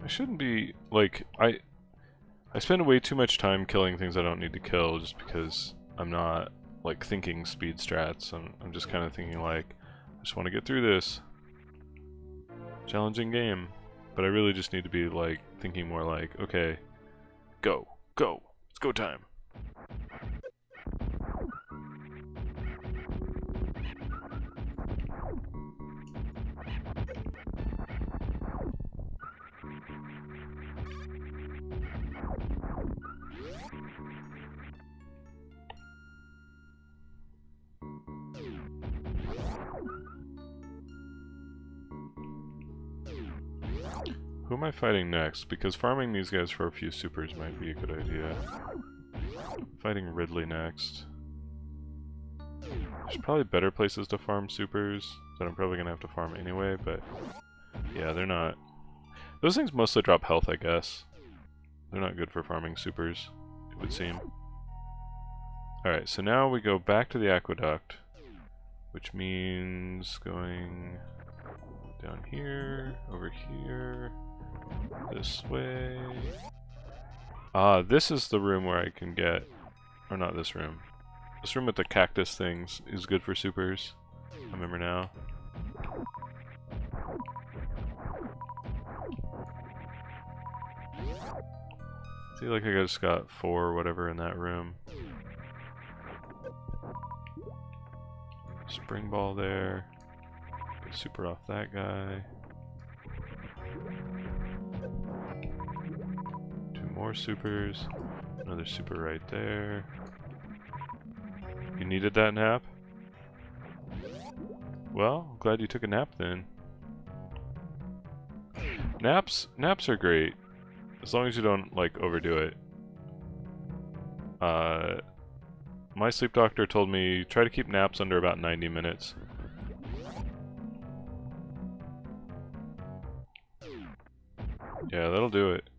I shouldn't be, like, I spend way too much time killing things I don't need to kill just because I'm not, like, thinking speed strats. I'm just kind of thinking, like, I just want to get through this. Challenging game. But I really just need to be, like, thinking more like, okay, go, it's go time. Who am I fighting next? Because farming these guys for a few supers might be a good idea. Fighting Ridley next. There's probably better places to farm supers that I'm probably gonna have to farm anyway, but yeah, they're not. Those things mostly drop health, I guess. They're not good for farming supers, it would seem. Alright, so now we go back to the aqueduct, which means going Down here, over here, this way. Ah, this is the room where I can get, or not this room. This room with the cactus things is good for supers. I remember now. See, like I just got 4 or whatever in that room. Spring ball there. Get super off that guy. 2 more supers. Another super right there. You needed that nap? Well, glad you took a nap then. Naps are great. As long as you don't, like, overdo it. My sleep doctor told me try to keep naps under about 90 minutes. Yeah, that'll do it.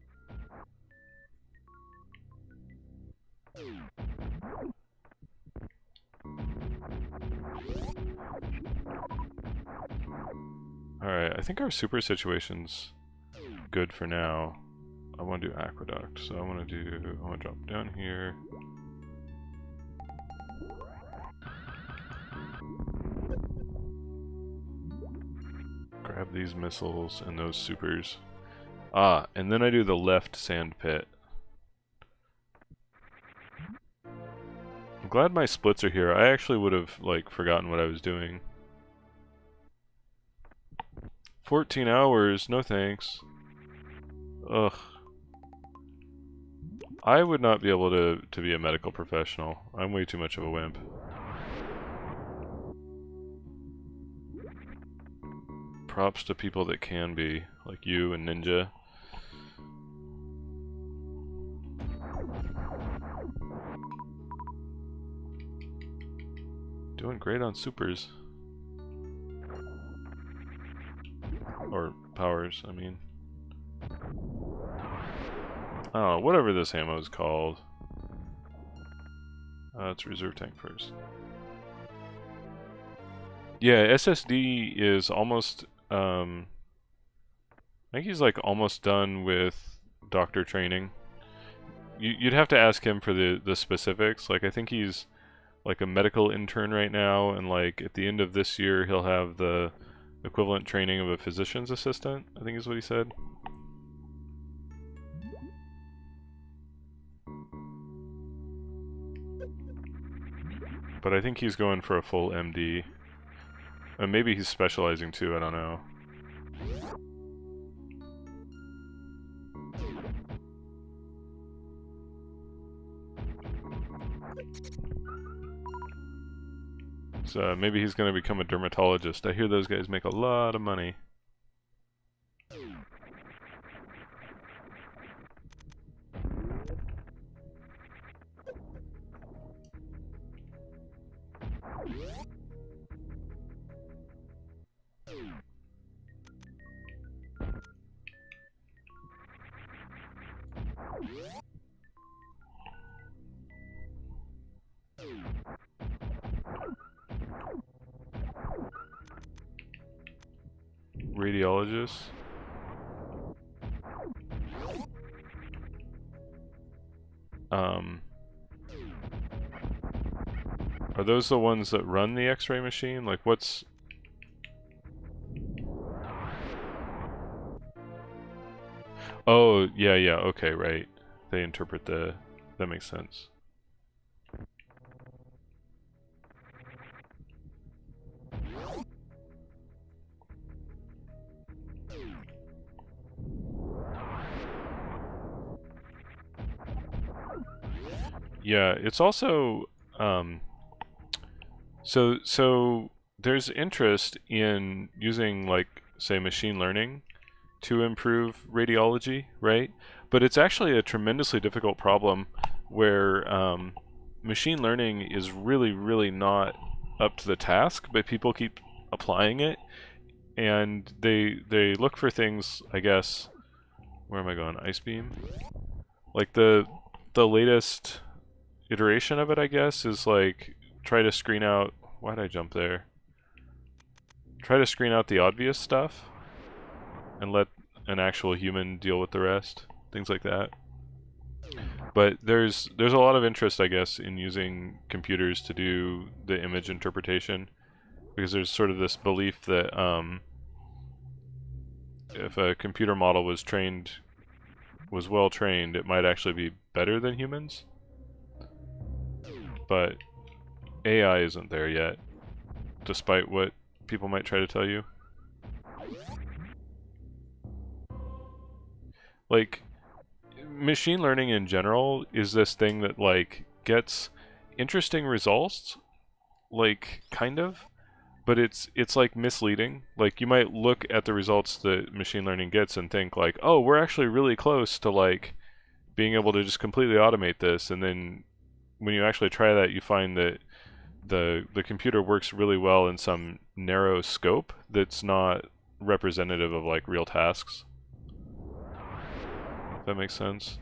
Alright, I think our super situation's good for now. I want to do aqueduct, so I want to drop down here. Grab these missiles and those supers. Ah, and then I do the left sand pit. I'm glad my splits are here. I actually would have, like, forgotten what I was doing. 14 hours, no thanks. Ugh. I would not be able to be a medical professional. I'm way too much of a wimp. Props to people that can be, like you and Ninja. Doing great on supers. Or powers, I mean. I don't know, whatever this ammo is called. It's reserve tank first. Yeah, SSD is almost, I think he's like almost done with doctor training. You'd have to ask him for the specifics. Like, I think he's like a medical intern right now, and like at the end of this year he'll have the equivalent training of a physician's assistant, I think is what he said. But I think he's going for a full MD. And maybe he's specializing too, I don't know. So maybe he's going to become a dermatologist. I hear those guys make a lot of money. Radiologists. Are those the ones that run the X-ray machine? Like, what's... Oh, yeah, okay, right. They interpret the... That makes sense. Yeah, it's also... So there's interest in using, like, say, machine learning to improve radiology, right? But it's actually a tremendously difficult problem where machine learning is really, really not up to the task, but people keep applying it, and they look for things, I guess. Where am I going? Ice beam? Like the latest iteration of it, I guess, is like try to screen out. Why'd I jump there? try to screen out the obvious stuff and let an actual human deal with the rest, things like that. But there's a lot of interest, I guess, in using computers to do the image interpretation, because there's sort of this belief that if a computer model was well trained, it might actually be better than humans. But AI isn't there yet, despite what people might try to tell you. Like, machine learning in general is this thing that, like, gets interesting results, like, kind of, but it's like misleading. Like, you might look at the results that machine learning gets and think like, oh, we're actually really close to, like, being able to just completely automate this, and then when you actually try that, you find that the computer works really well in some narrow scope that's not representative of, like, real tasks. If that makes sense.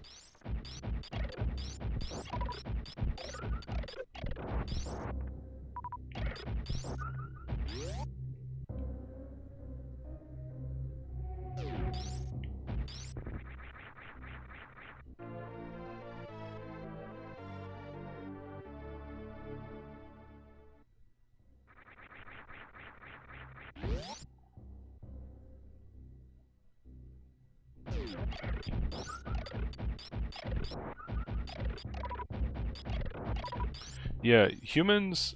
Yeah, humans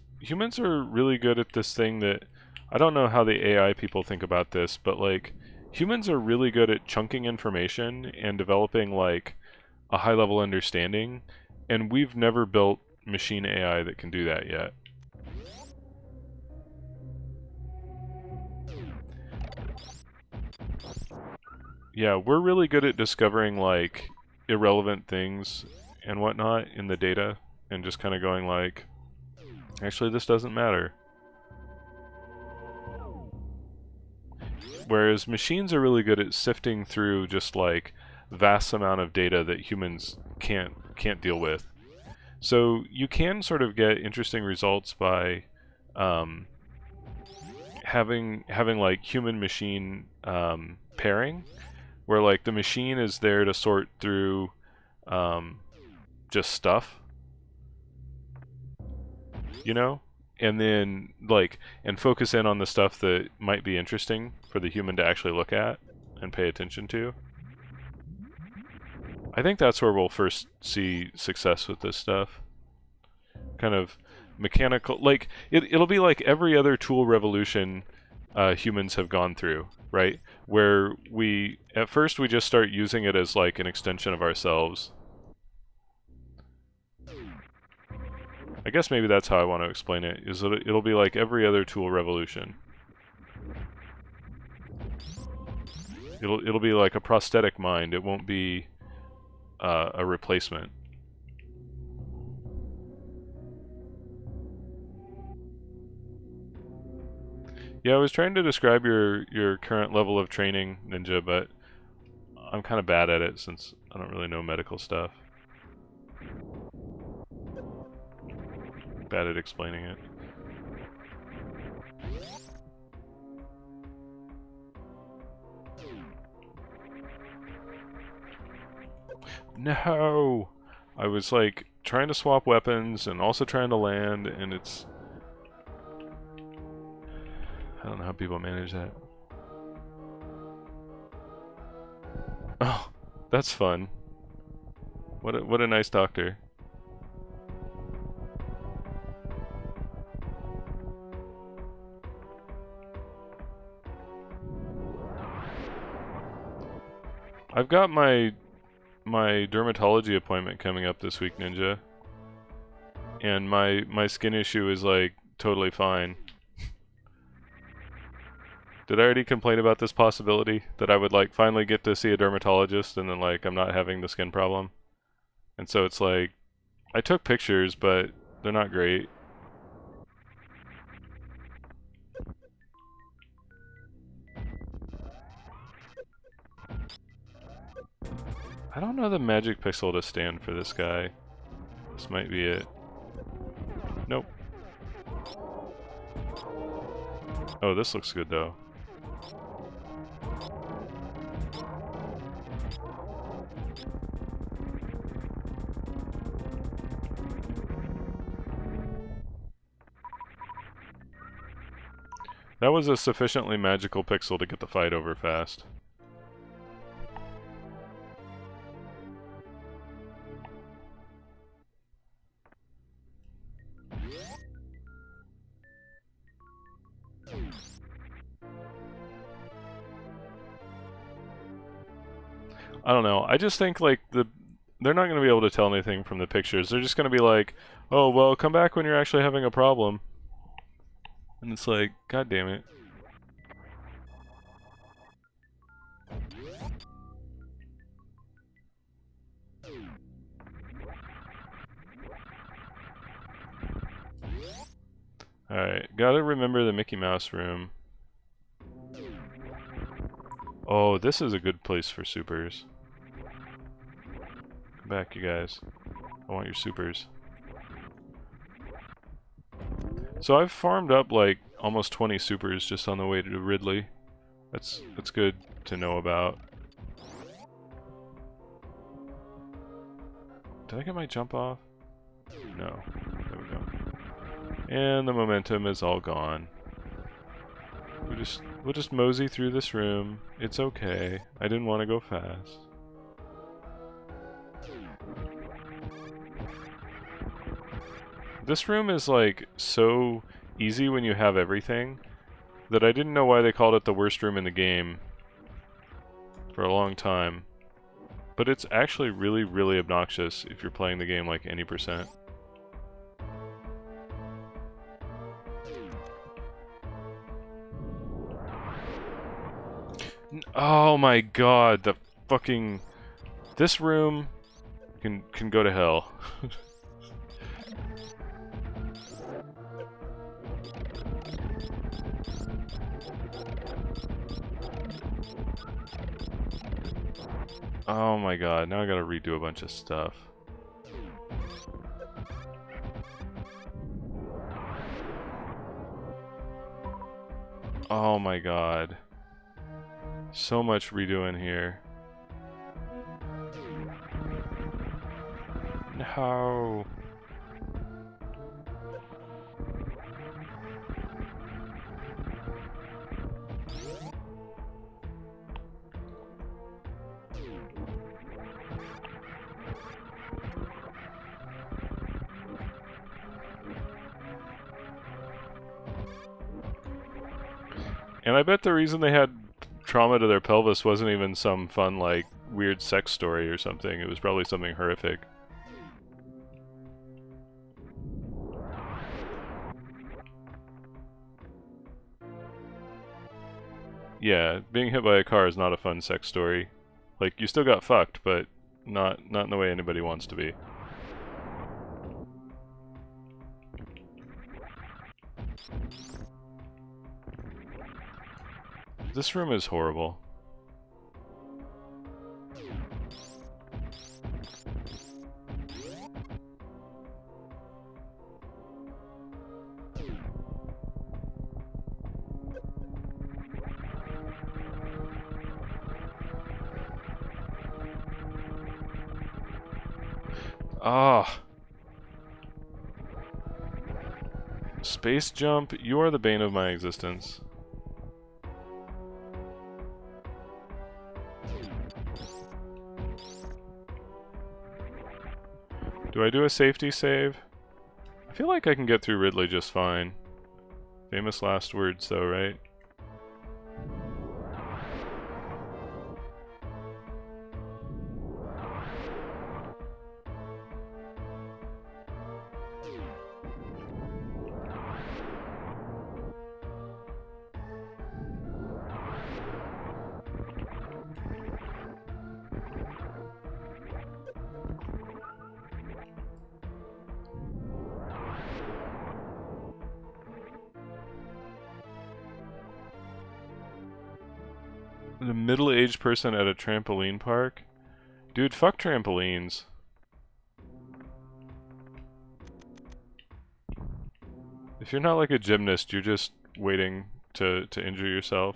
are really good at this thing that, I don't know how the AI people think about this, but, like, humans are really good at chunking information and developing, like, a high level understanding, and we've never built machine AI that can do that yet. Yeah, we're really good at discovering, like, irrelevant things and whatnot in the data, and just kind of going like, actually this doesn't matter. Whereas machines are really good at sifting through just, like, vast amount of data that humans can't deal with. So you can sort of get interesting results by having like human machine pairing, where, like, the machine is there to sort through just stuff, you know, and then, like, and focus in on the stuff that might be interesting for the human to actually look at and pay attention to. I think that's where we'll first see success with this stuff. Kind of mechanical, like, it'll be like every other tool revolution humans have gone through, right? Where at first we just start using it as, like, an extension of ourselves. I guess maybe that's how I want to explain it, is that it'll be like every other tool revolution. It'll be like a prosthetic mind, it won't be a replacement. Yeah, I was trying to describe your current level of training, Ninja, but I'm kind of bad at it since I don't really know medical stuff. Bad at explaining it. No! I was, like, trying to swap weapons and also trying to land, and it's... I don't know how people manage that. Oh, that's fun. What a nice doctor. I've got my dermatology appointment coming up this week, Ninja. And my skin issue is, like, totally fine. Did I already complain about this possibility? That I would, like, finally get to see a dermatologist and then, like, I'm not having the skin problem? And so it's like, I took pictures, but they're not great. I don't know the magic pixel to stand for this guy. This might be it. Nope. Oh, this looks good though. That was a sufficiently magical pixel to get the fight over fast. I don't know. I just think like they're not going to be able to tell anything from the pictures. They're just going to be like, "Oh, well, come back when you're actually having a problem." And it's like, God damn it. Alright, gotta remember the Mickey Mouse room. Oh, this is a good place for supers. Come back, you guys. I want your supers. So I've farmed up like almost 20 supers just on the way to Ridley. That's good to know about. Did I get my jump off? No. There we go. And the momentum is all gone. We'll just mosey through this room. It's okay. I didn't want to go fast. This room is like so easy when you have everything that I didn't know why they called it the worst room in the game for a long time. But it's actually really, really obnoxious if you're playing the game like any percent. Oh my god, the fucking... This room can go to hell. Oh my god, now I gotta redo a bunch of stuff. Oh my god. So much redoing here. No. And I bet the reason they had trauma to their pelvis wasn't even some fun, like, weird sex story or something. It was probably something horrific. Yeah, being hit by a car is not a fun sex story. Like, you still got fucked, but not in the way anybody wants to be. This room is horrible. Ah. Space jump, you are the bane of my existence. Do I do a safety save? I feel like I can get through Ridley just fine. Famous last words though, right? The middle-aged person at a trampoline park? Dude, fuck trampolines. If you're not like a gymnast, you're just waiting to injure yourself.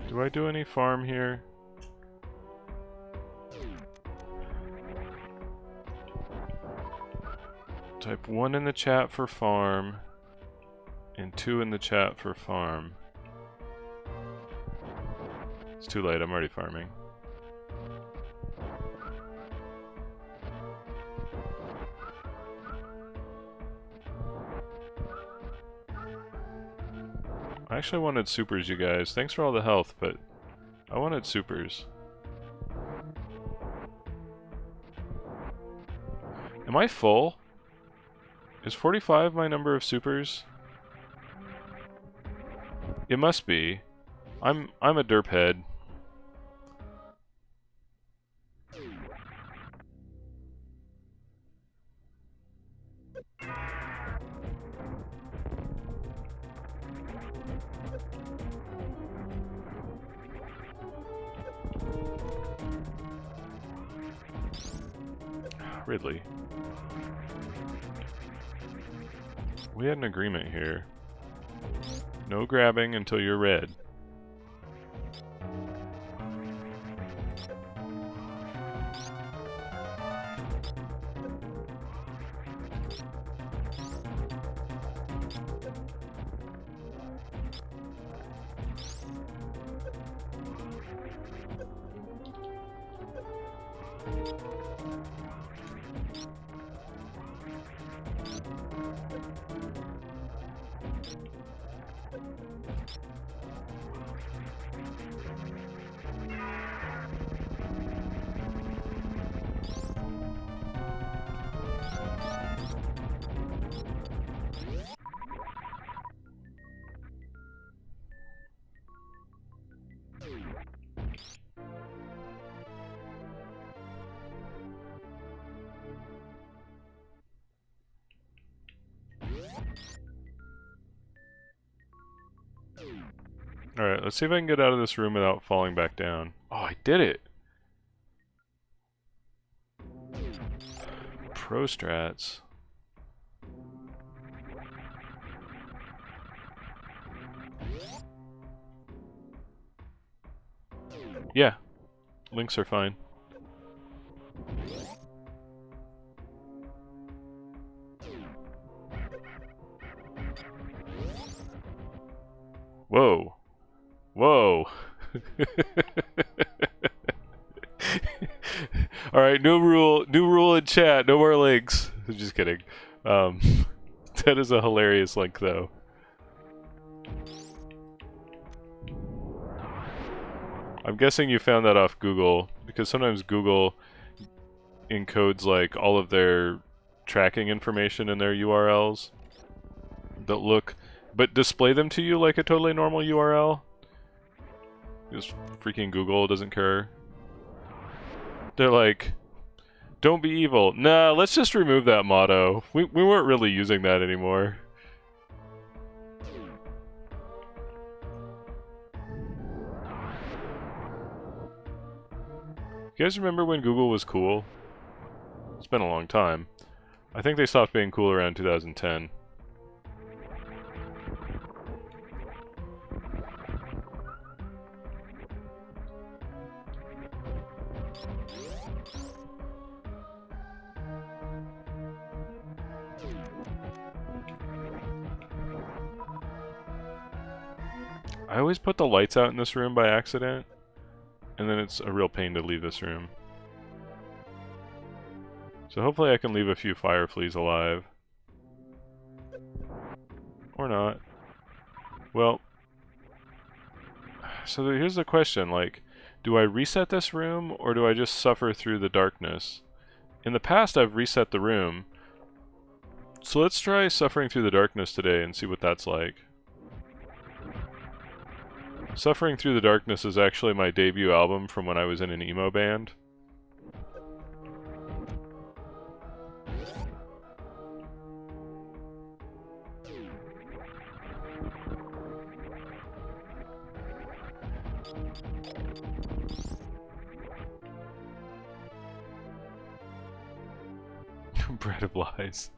Do I do any farm here? Type 1 in the chat for farm, and 2 in the chat for farm. It's too late, I'm already farming. I actually wanted supers, you guys. Thanks for all the health, but I wanted supers. Am I full? Is 45 my number of supers? It must be. I'm a derp head. Ridley. We had an agreement here. No grabbing until you're red. Alright, let's see if I can get out of this room without falling back down. Oh, I did it! Pro strats. Yeah, links are fine. Whoa. Whoa. Alright, new rule in chat, no more links. Just kidding. That is a hilarious link though. I'm guessing you found that off Google, because sometimes Google encodes like all of their tracking information in their URLs that look, but display them to you like a totally normal URL. Just freaking Google doesn't care. They're like, don't be evil. Nah, let's just remove that motto. We weren't really using that anymore. You guys remember when Google was cool? It's been a long time. I think they stopped being cool around 2010. I always put the lights out in this room by accident, and then it's a real pain to leave this room. So hopefully I can leave a few fire fleas alive. Or not. Well, so here's the question, like, do I reset this room, or do I just suffer through the darkness? In the past I've reset the room, so let's try suffering through the darkness today and see what that's like. Suffering Through the Darkness is actually my debut album from when I was in an emo band. Bread of Lies.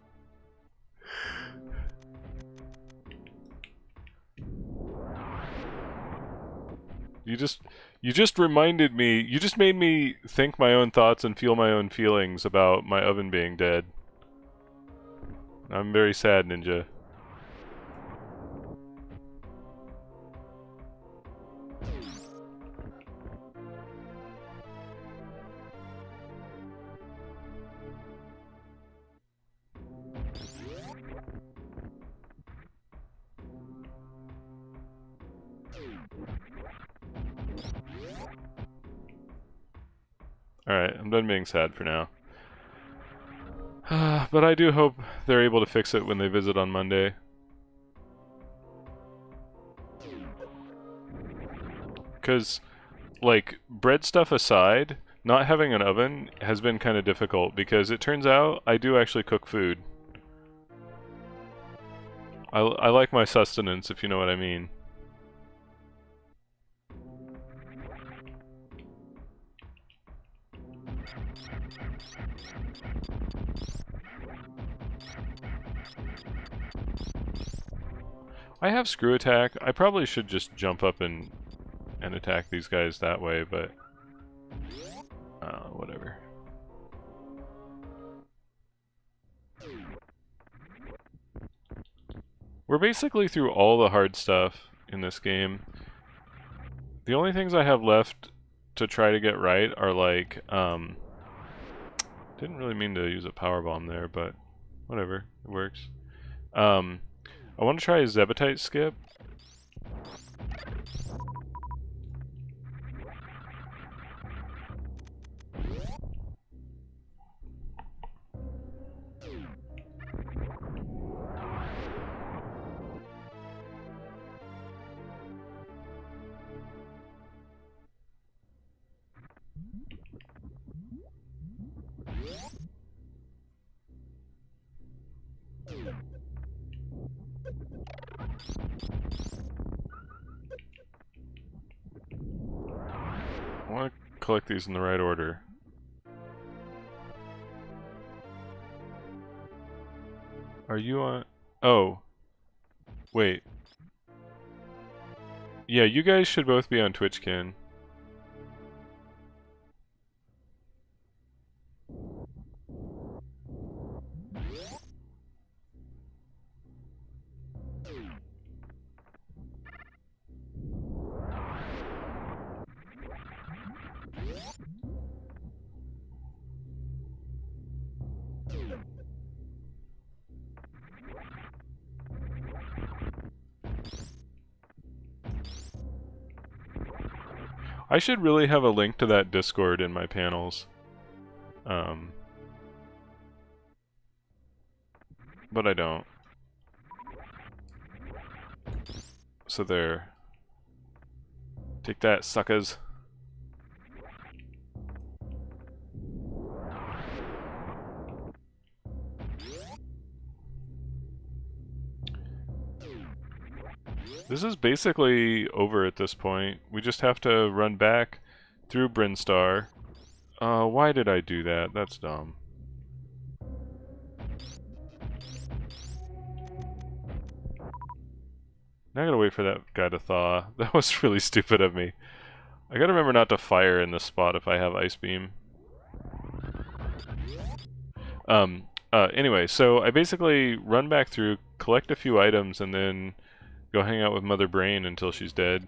You just reminded me, you just made me think my own thoughts and feel my own feelings about my oven being dead. I'm very sad, Ninja. Alright, I'm done being sad for now. But I do hope they're able to fix it when they visit on Monday. Because, like, bread stuff aside, not having an oven has been kind of difficult because it turns out I do actually cook food. I like my sustenance, if you know what I mean. I have screw attack. I probably should just jump up and attack these guys that way, but whatever. We're basically through all the hard stuff in this game. The only things I have left to try to get right are like, didn't really mean to use a power bomb there, but whatever, it works. I want to try a Zebetite skip. I want to collect these in the right order. Are you on... Oh. Wait. Yeah, you guys should both be on TwitchCan. I should really have a link to that Discord in my panels. But I don't. So there. Take that, suckers. This is basically over at this point. We just have to run back through Brinstar. Why did I do that? That's dumb. Now I gotta wait for that guy to thaw. That was really stupid of me. I gotta remember not to fire in this spot if I have Ice Beam. Anyway, so I basically run back through, collect a few items, and then go hang out with Mother Brain until she's dead.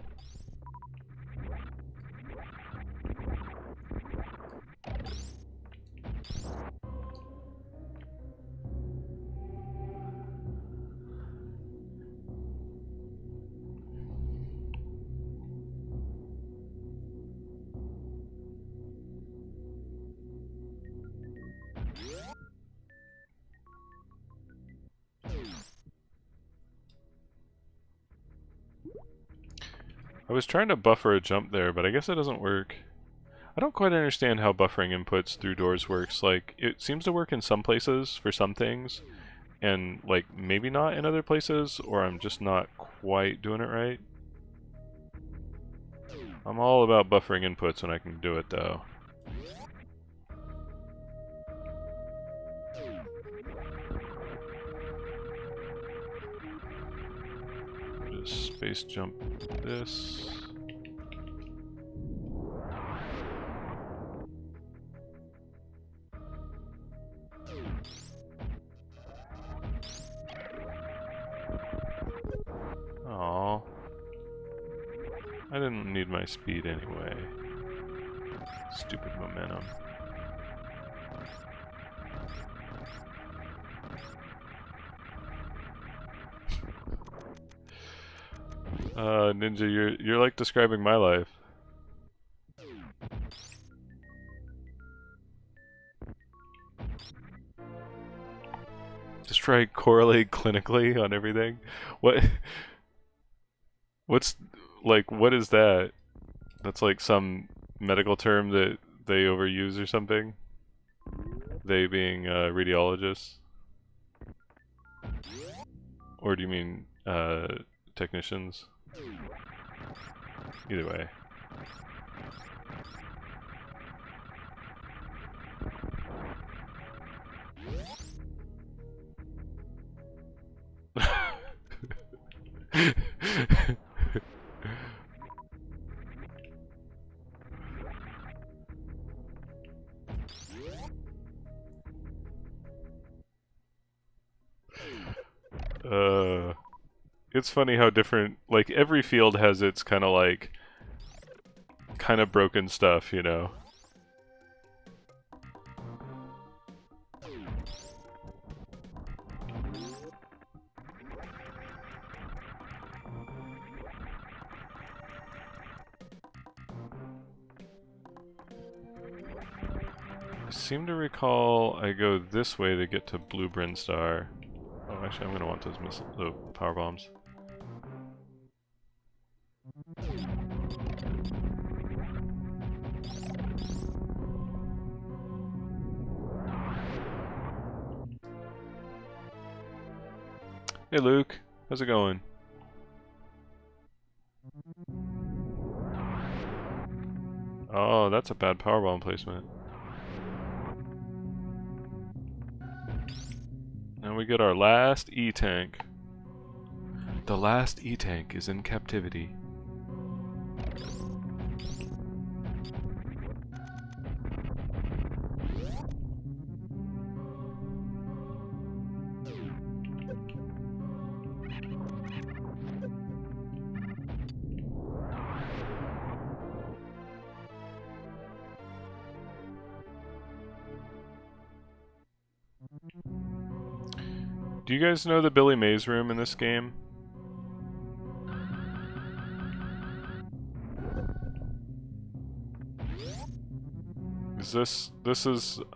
I was trying to buffer a jump there, but I guess it doesn't work. I don't quite understand how buffering inputs through doors works. Like, it seems to work in some places for some things, and, like, maybe not in other places, or I'm just not quite doing it right. I'm all about buffering inputs when I can do it, though. Just space jump this. Aww. I didn't need my speed anyway. Stupid momentum. Ninja, you're like describing my life. Just try correlate clinically on everything. What? What's like? What is that? That's like some medical term that they overuse or something. They being radiologists, or do you mean technicians? Either way. It's funny how different, like, every field has its kind of broken stuff, you know? I seem to recall I go this way to get to Blue Brinstar. Oh, actually, I'm gonna want those the power bombs. Hey Luke, how's it going? Oh, that's a bad powerbomb placement. And we get our last E-tank. The last E-tank is in captivity. Do you guys know the Billy Mays room in this game?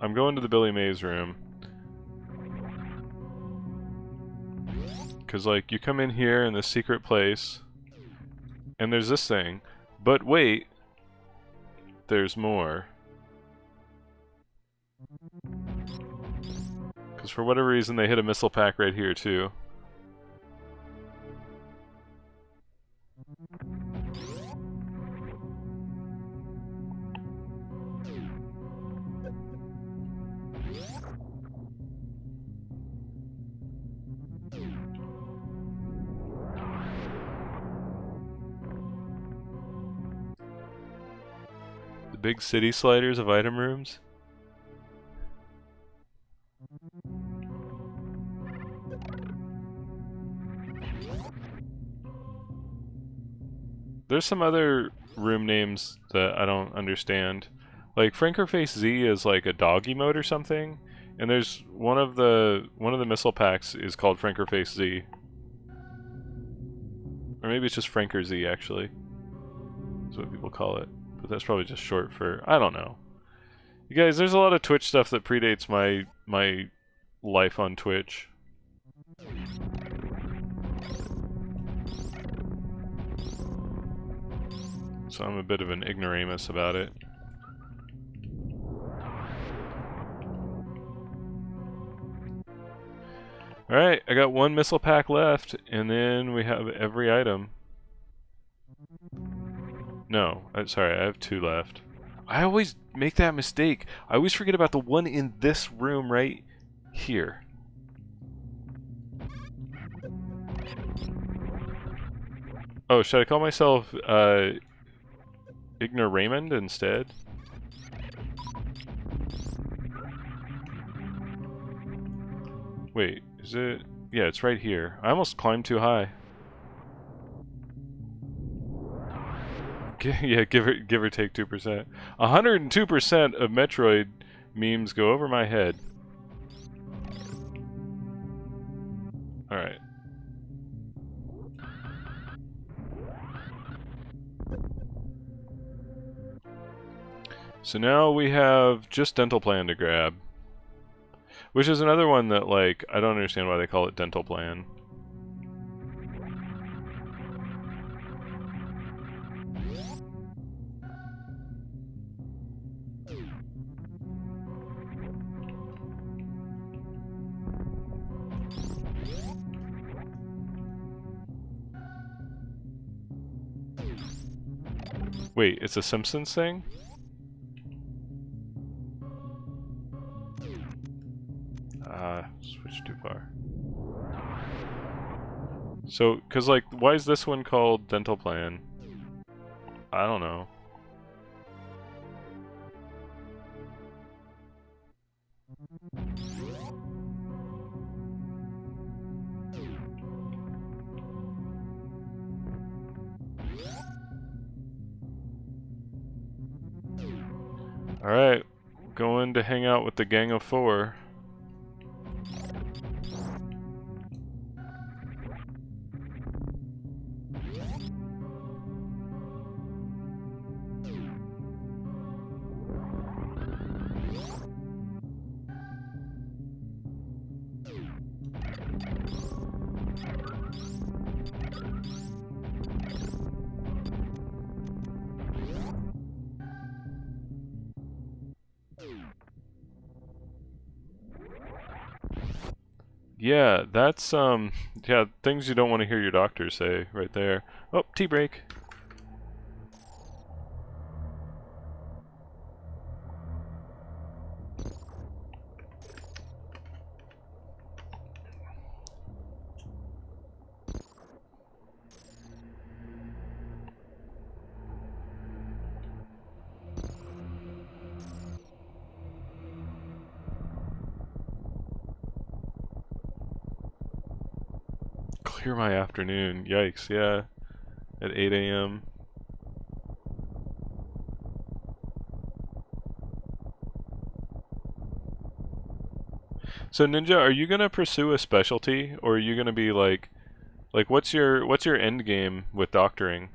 I'm going to the Billy Mays room. Cause like, you come in here in this secret place, and there's this thing, but wait, there's more. Because for whatever reason they hit a missile pack right here too. The big city sliders of item rooms. There's some other room names that I don't understand. Like Frankerface Z is like a dog emote or something, and there's one of the missile packs is called Frankerface Z. Or maybe it's just Franker Z actually. That's what people call it. But that's probably just short for, I don't know. You guys, there's a lot of Twitch stuff that predates my life on Twitch. So I'm a bit of an ignoramus about it. Alright, I got one missile pack left, and then we have every item. No, sorry, I have 2 left. I always make that mistake. I always forget about the one in this room right here. Oh, should I call myself, Ignoraymond instead? Wait, is it? Yeah, it's right here. I almost climbed too high. Yeah, give or take 2%. 102% of Metroid memes go over my head. Alright. So now we have just dental plan to grab. Which is another one that, like, I don't understand why they call it dental plan. Wait, it's a Simpsons thing? Switch too far. So, cause like, why is this one called dental plan? I don't know. Alright, going to hang out with the gang of 4. Yeah, that's, yeah, things you don't want to hear your doctor say right there. Oh, tea break. Clear my afternoon. Yikes, yeah. At 8 a.m. So Ninja, are you gonna pursue a specialty, or are you gonna be like what's your end game with doctoring?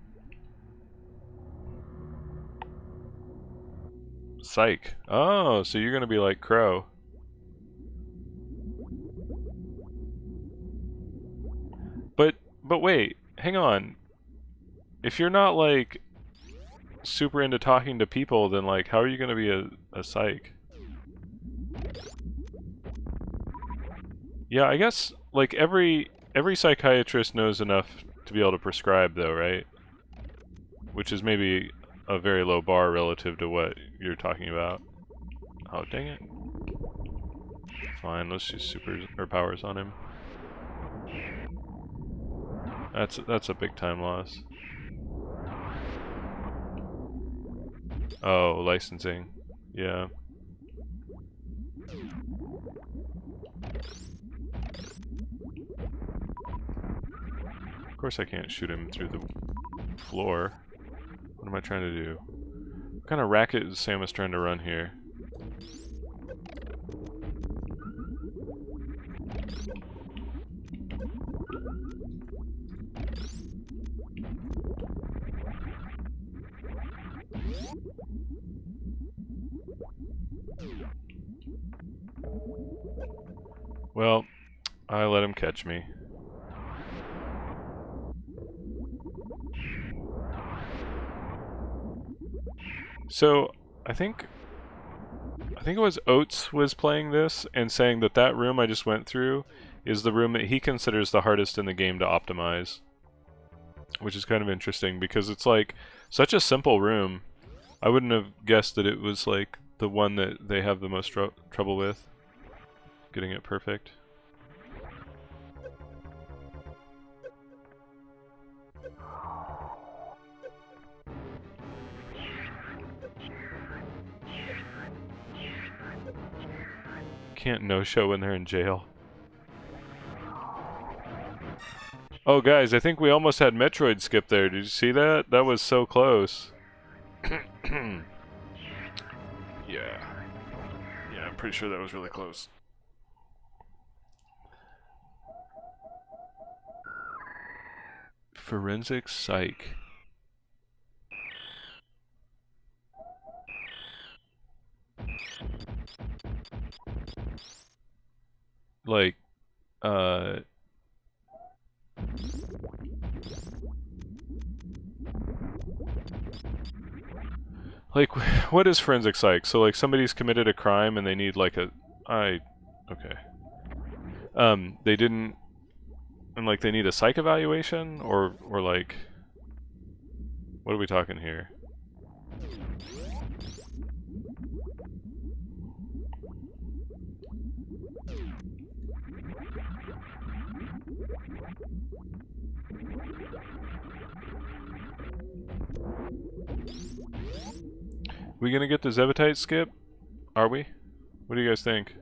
Psych. Oh, so you're gonna be like Crow. But wait, hang on. If you're not like super into talking to people, then like how are you gonna be a psych? Yeah, I guess like every psychiatrist knows enough to be able to prescribe though, right? Which is maybe a very low bar relative to what you're talking about. Oh, dang it. Fine, let's use super or powers on him. That's a big time loss. Oh, licensing. Yeah. Of course I can't shoot him through the floor. What am I trying to do? What kind of racket is Samus trying to run here? Well, I let him catch me. So I think it was Oates was playing this and saying that that room I just went through is the room that he considers the hardest in the game to optimize, which is kind of interesting because it's like such a simple room. I wouldn't have guessed that it was like the one that they have the most trouble with getting it perfect. Can't no-show when they're in jail. Oh guys, I think we almost had Metroid skip there. Did you see that? That was so close. Yeah. Yeah, I'm pretty sure that was really close. Forensic Psych. Like, like, what is forensic psych? So, like, somebody's committed a crime and they need, like, okay. They didn't, and, like, they need a psych evaluation? Or like, what are we talking here? We gonna get the Zevitite skip? Are we? What do you guys think?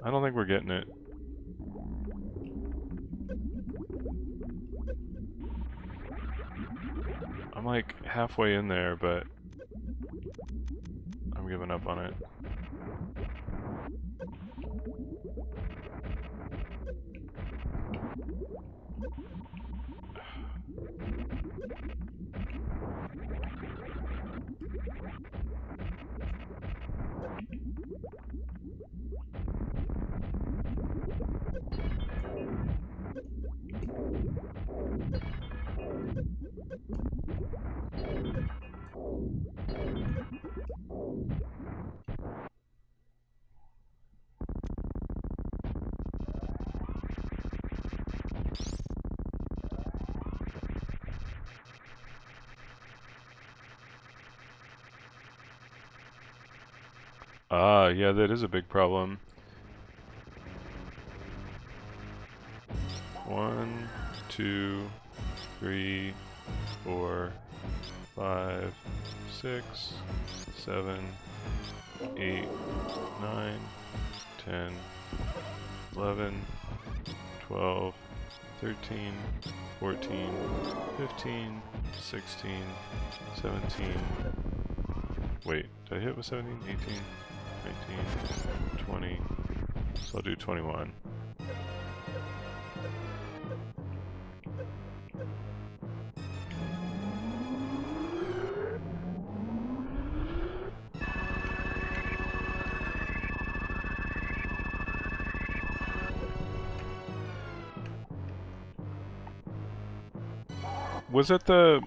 I don't think we're getting it. I'm like halfway in there, but I'm giving up on it. Ah, yeah, that is a big problem. 1, 2, 3, 4, 5, 6, 7, 8, 9, 10, 11, 12, 13, 14, 15, 16, 17. Wait, did I hit with 17? 18, 19, 20. So I'll do 21. Was it the...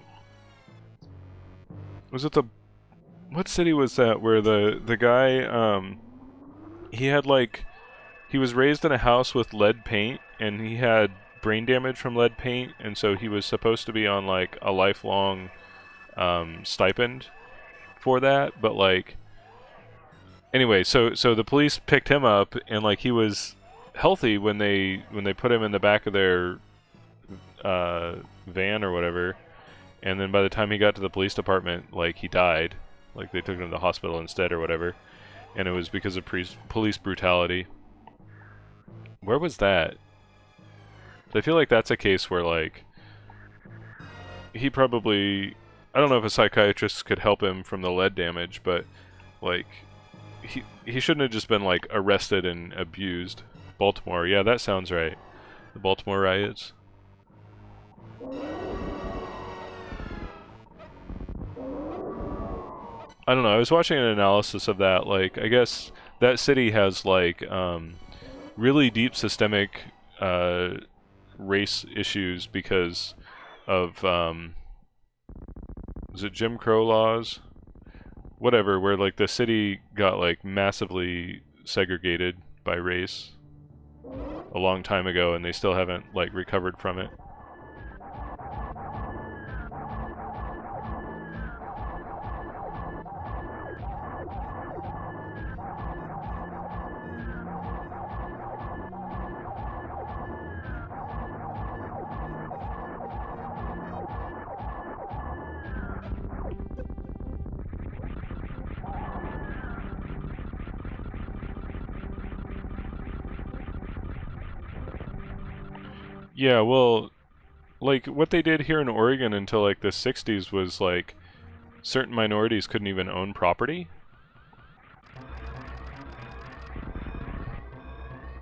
What city was that where the guy, he had like... He was raised in a house with lead paint, and he had brain damage from lead paint, and so he was supposed to be on like a lifelong stipend for that, but like... Anyway, so the police picked him up, and like he was healthy when they put him in the back of their van or whatever, and then by the time he got to the police department, like he died. Like they took him to the hospital instead or whatever, and it was because of police brutality. Where was that? I feel like that's a case where like he probably, I don't know if a psychiatrist could help him from the lead damage, but like he shouldn't have just been like arrested and abused. Baltimore, yeah, that sounds right. The Baltimore riots. I don't know, I was watching an analysis of that, like, I guess that city has, like, really deep systemic, race issues because of, is it Jim Crow laws? Whatever, where, like, the city got, like, massively segregated by race a long time ago, and they still haven't, like, recovered from it. Yeah, well, like, what they did here in Oregon until, like, the 60s was, like, certain minorities couldn't even own property.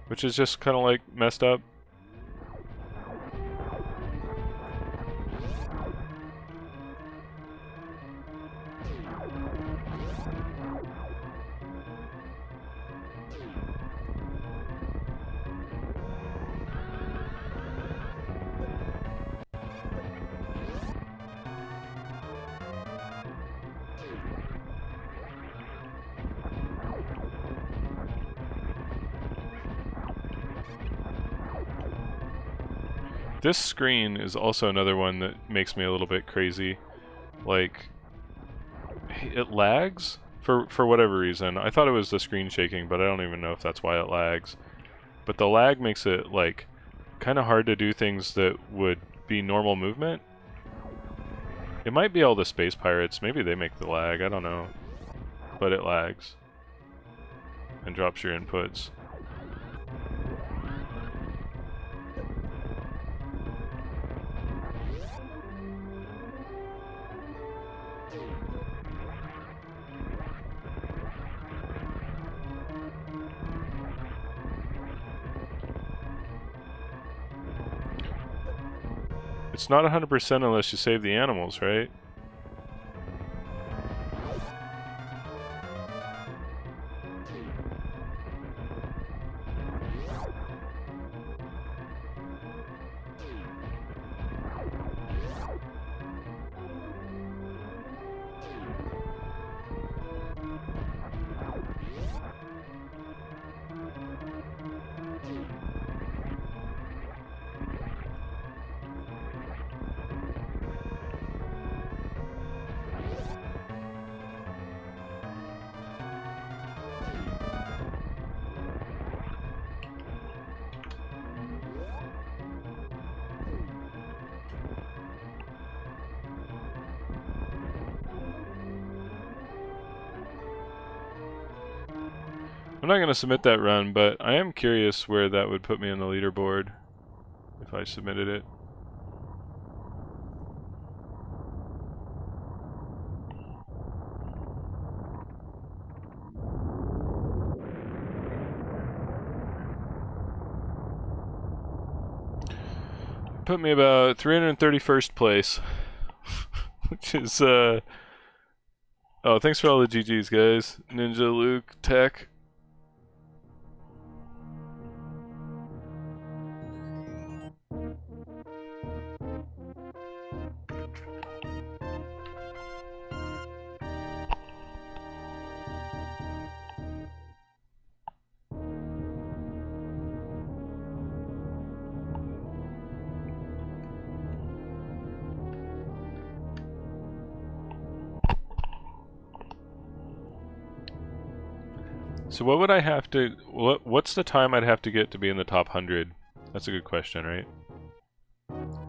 Which is just kind of, like, messed up. This screen is also another one that makes me a little bit crazy. Like, it lags for whatever reason. I thought it was the screen shaking, but I don't even know if that's why it lags. But the lag makes it, like, kind of hard to do things that would be normal movement. It might be all the space pirates. Maybe they make the lag. I don't know. But it lags. And drops your inputs. It's not 100% unless you save the animals, right? I'm not going to submit that run, but I am curious where that would put me on the leaderboard if I submitted it. Put me about 331st place, which is, oh, thanks for all the GGs, guys. Ninja, Luke, Tech. So what would I have to, what's the time I'd have to get to be in the top 100? That's a good question, right?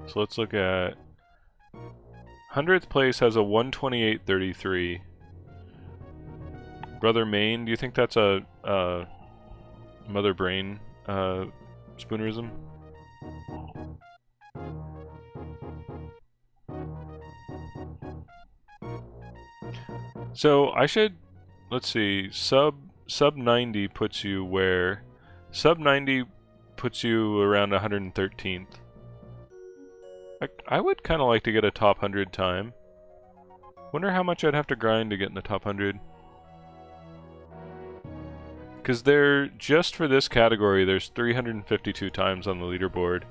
So let's look at 100th place has a 128.33. Brother Main, do you think that's a Mother Brain spoonerism? So I should, let's see, sub 90 puts you where? Sub 90 puts you around 113th. I would kind of like to get a top 100 time. Wonder how much I'd have to grind to get in the top 100. Because just for this category, there's 352 times on the leaderboard.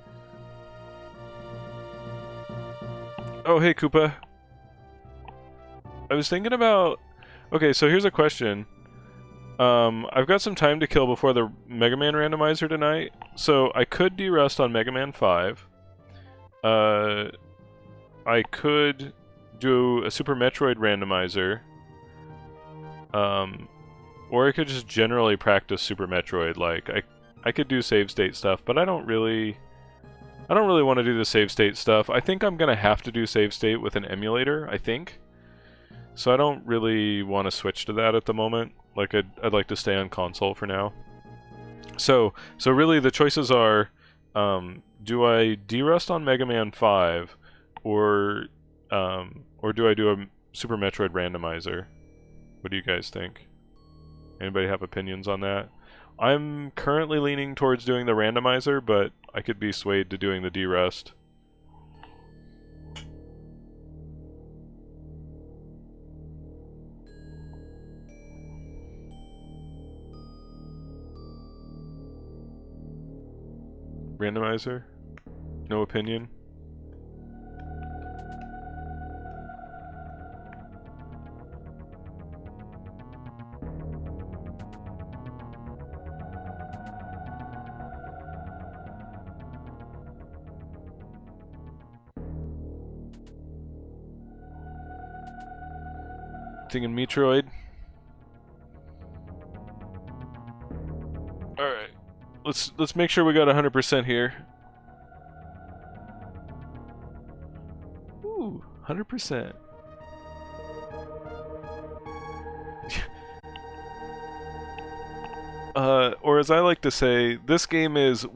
Oh, hey, Koopa. I was thinking about... Okay, so here's a question. I've got some time to kill before the Mega Man randomizer tonight, so I could derust on Mega Man 5. I could do a Super Metroid randomizer. Or I could just generally practice Super Metroid. Like, I could do save state stuff, but I don't really want to do the save state stuff. I think I'm gonna have to do save state with an emulator, I think. So I don't really want to switch to that at the moment. Like, I'd like to stay on console for now. So really the choices are, do I derust on Mega Man 5, or do I do a Super Metroid randomizer? What do you guys think? Anybody have opinions on that? I'm currently leaning towards doing the randomizer, but I could be swayed to doing the derust. Randomizer? No opinion? Thinking Metroid. Alright. Let's make sure we got 100% here. Ooh, 100%. Or as I like to say, this game is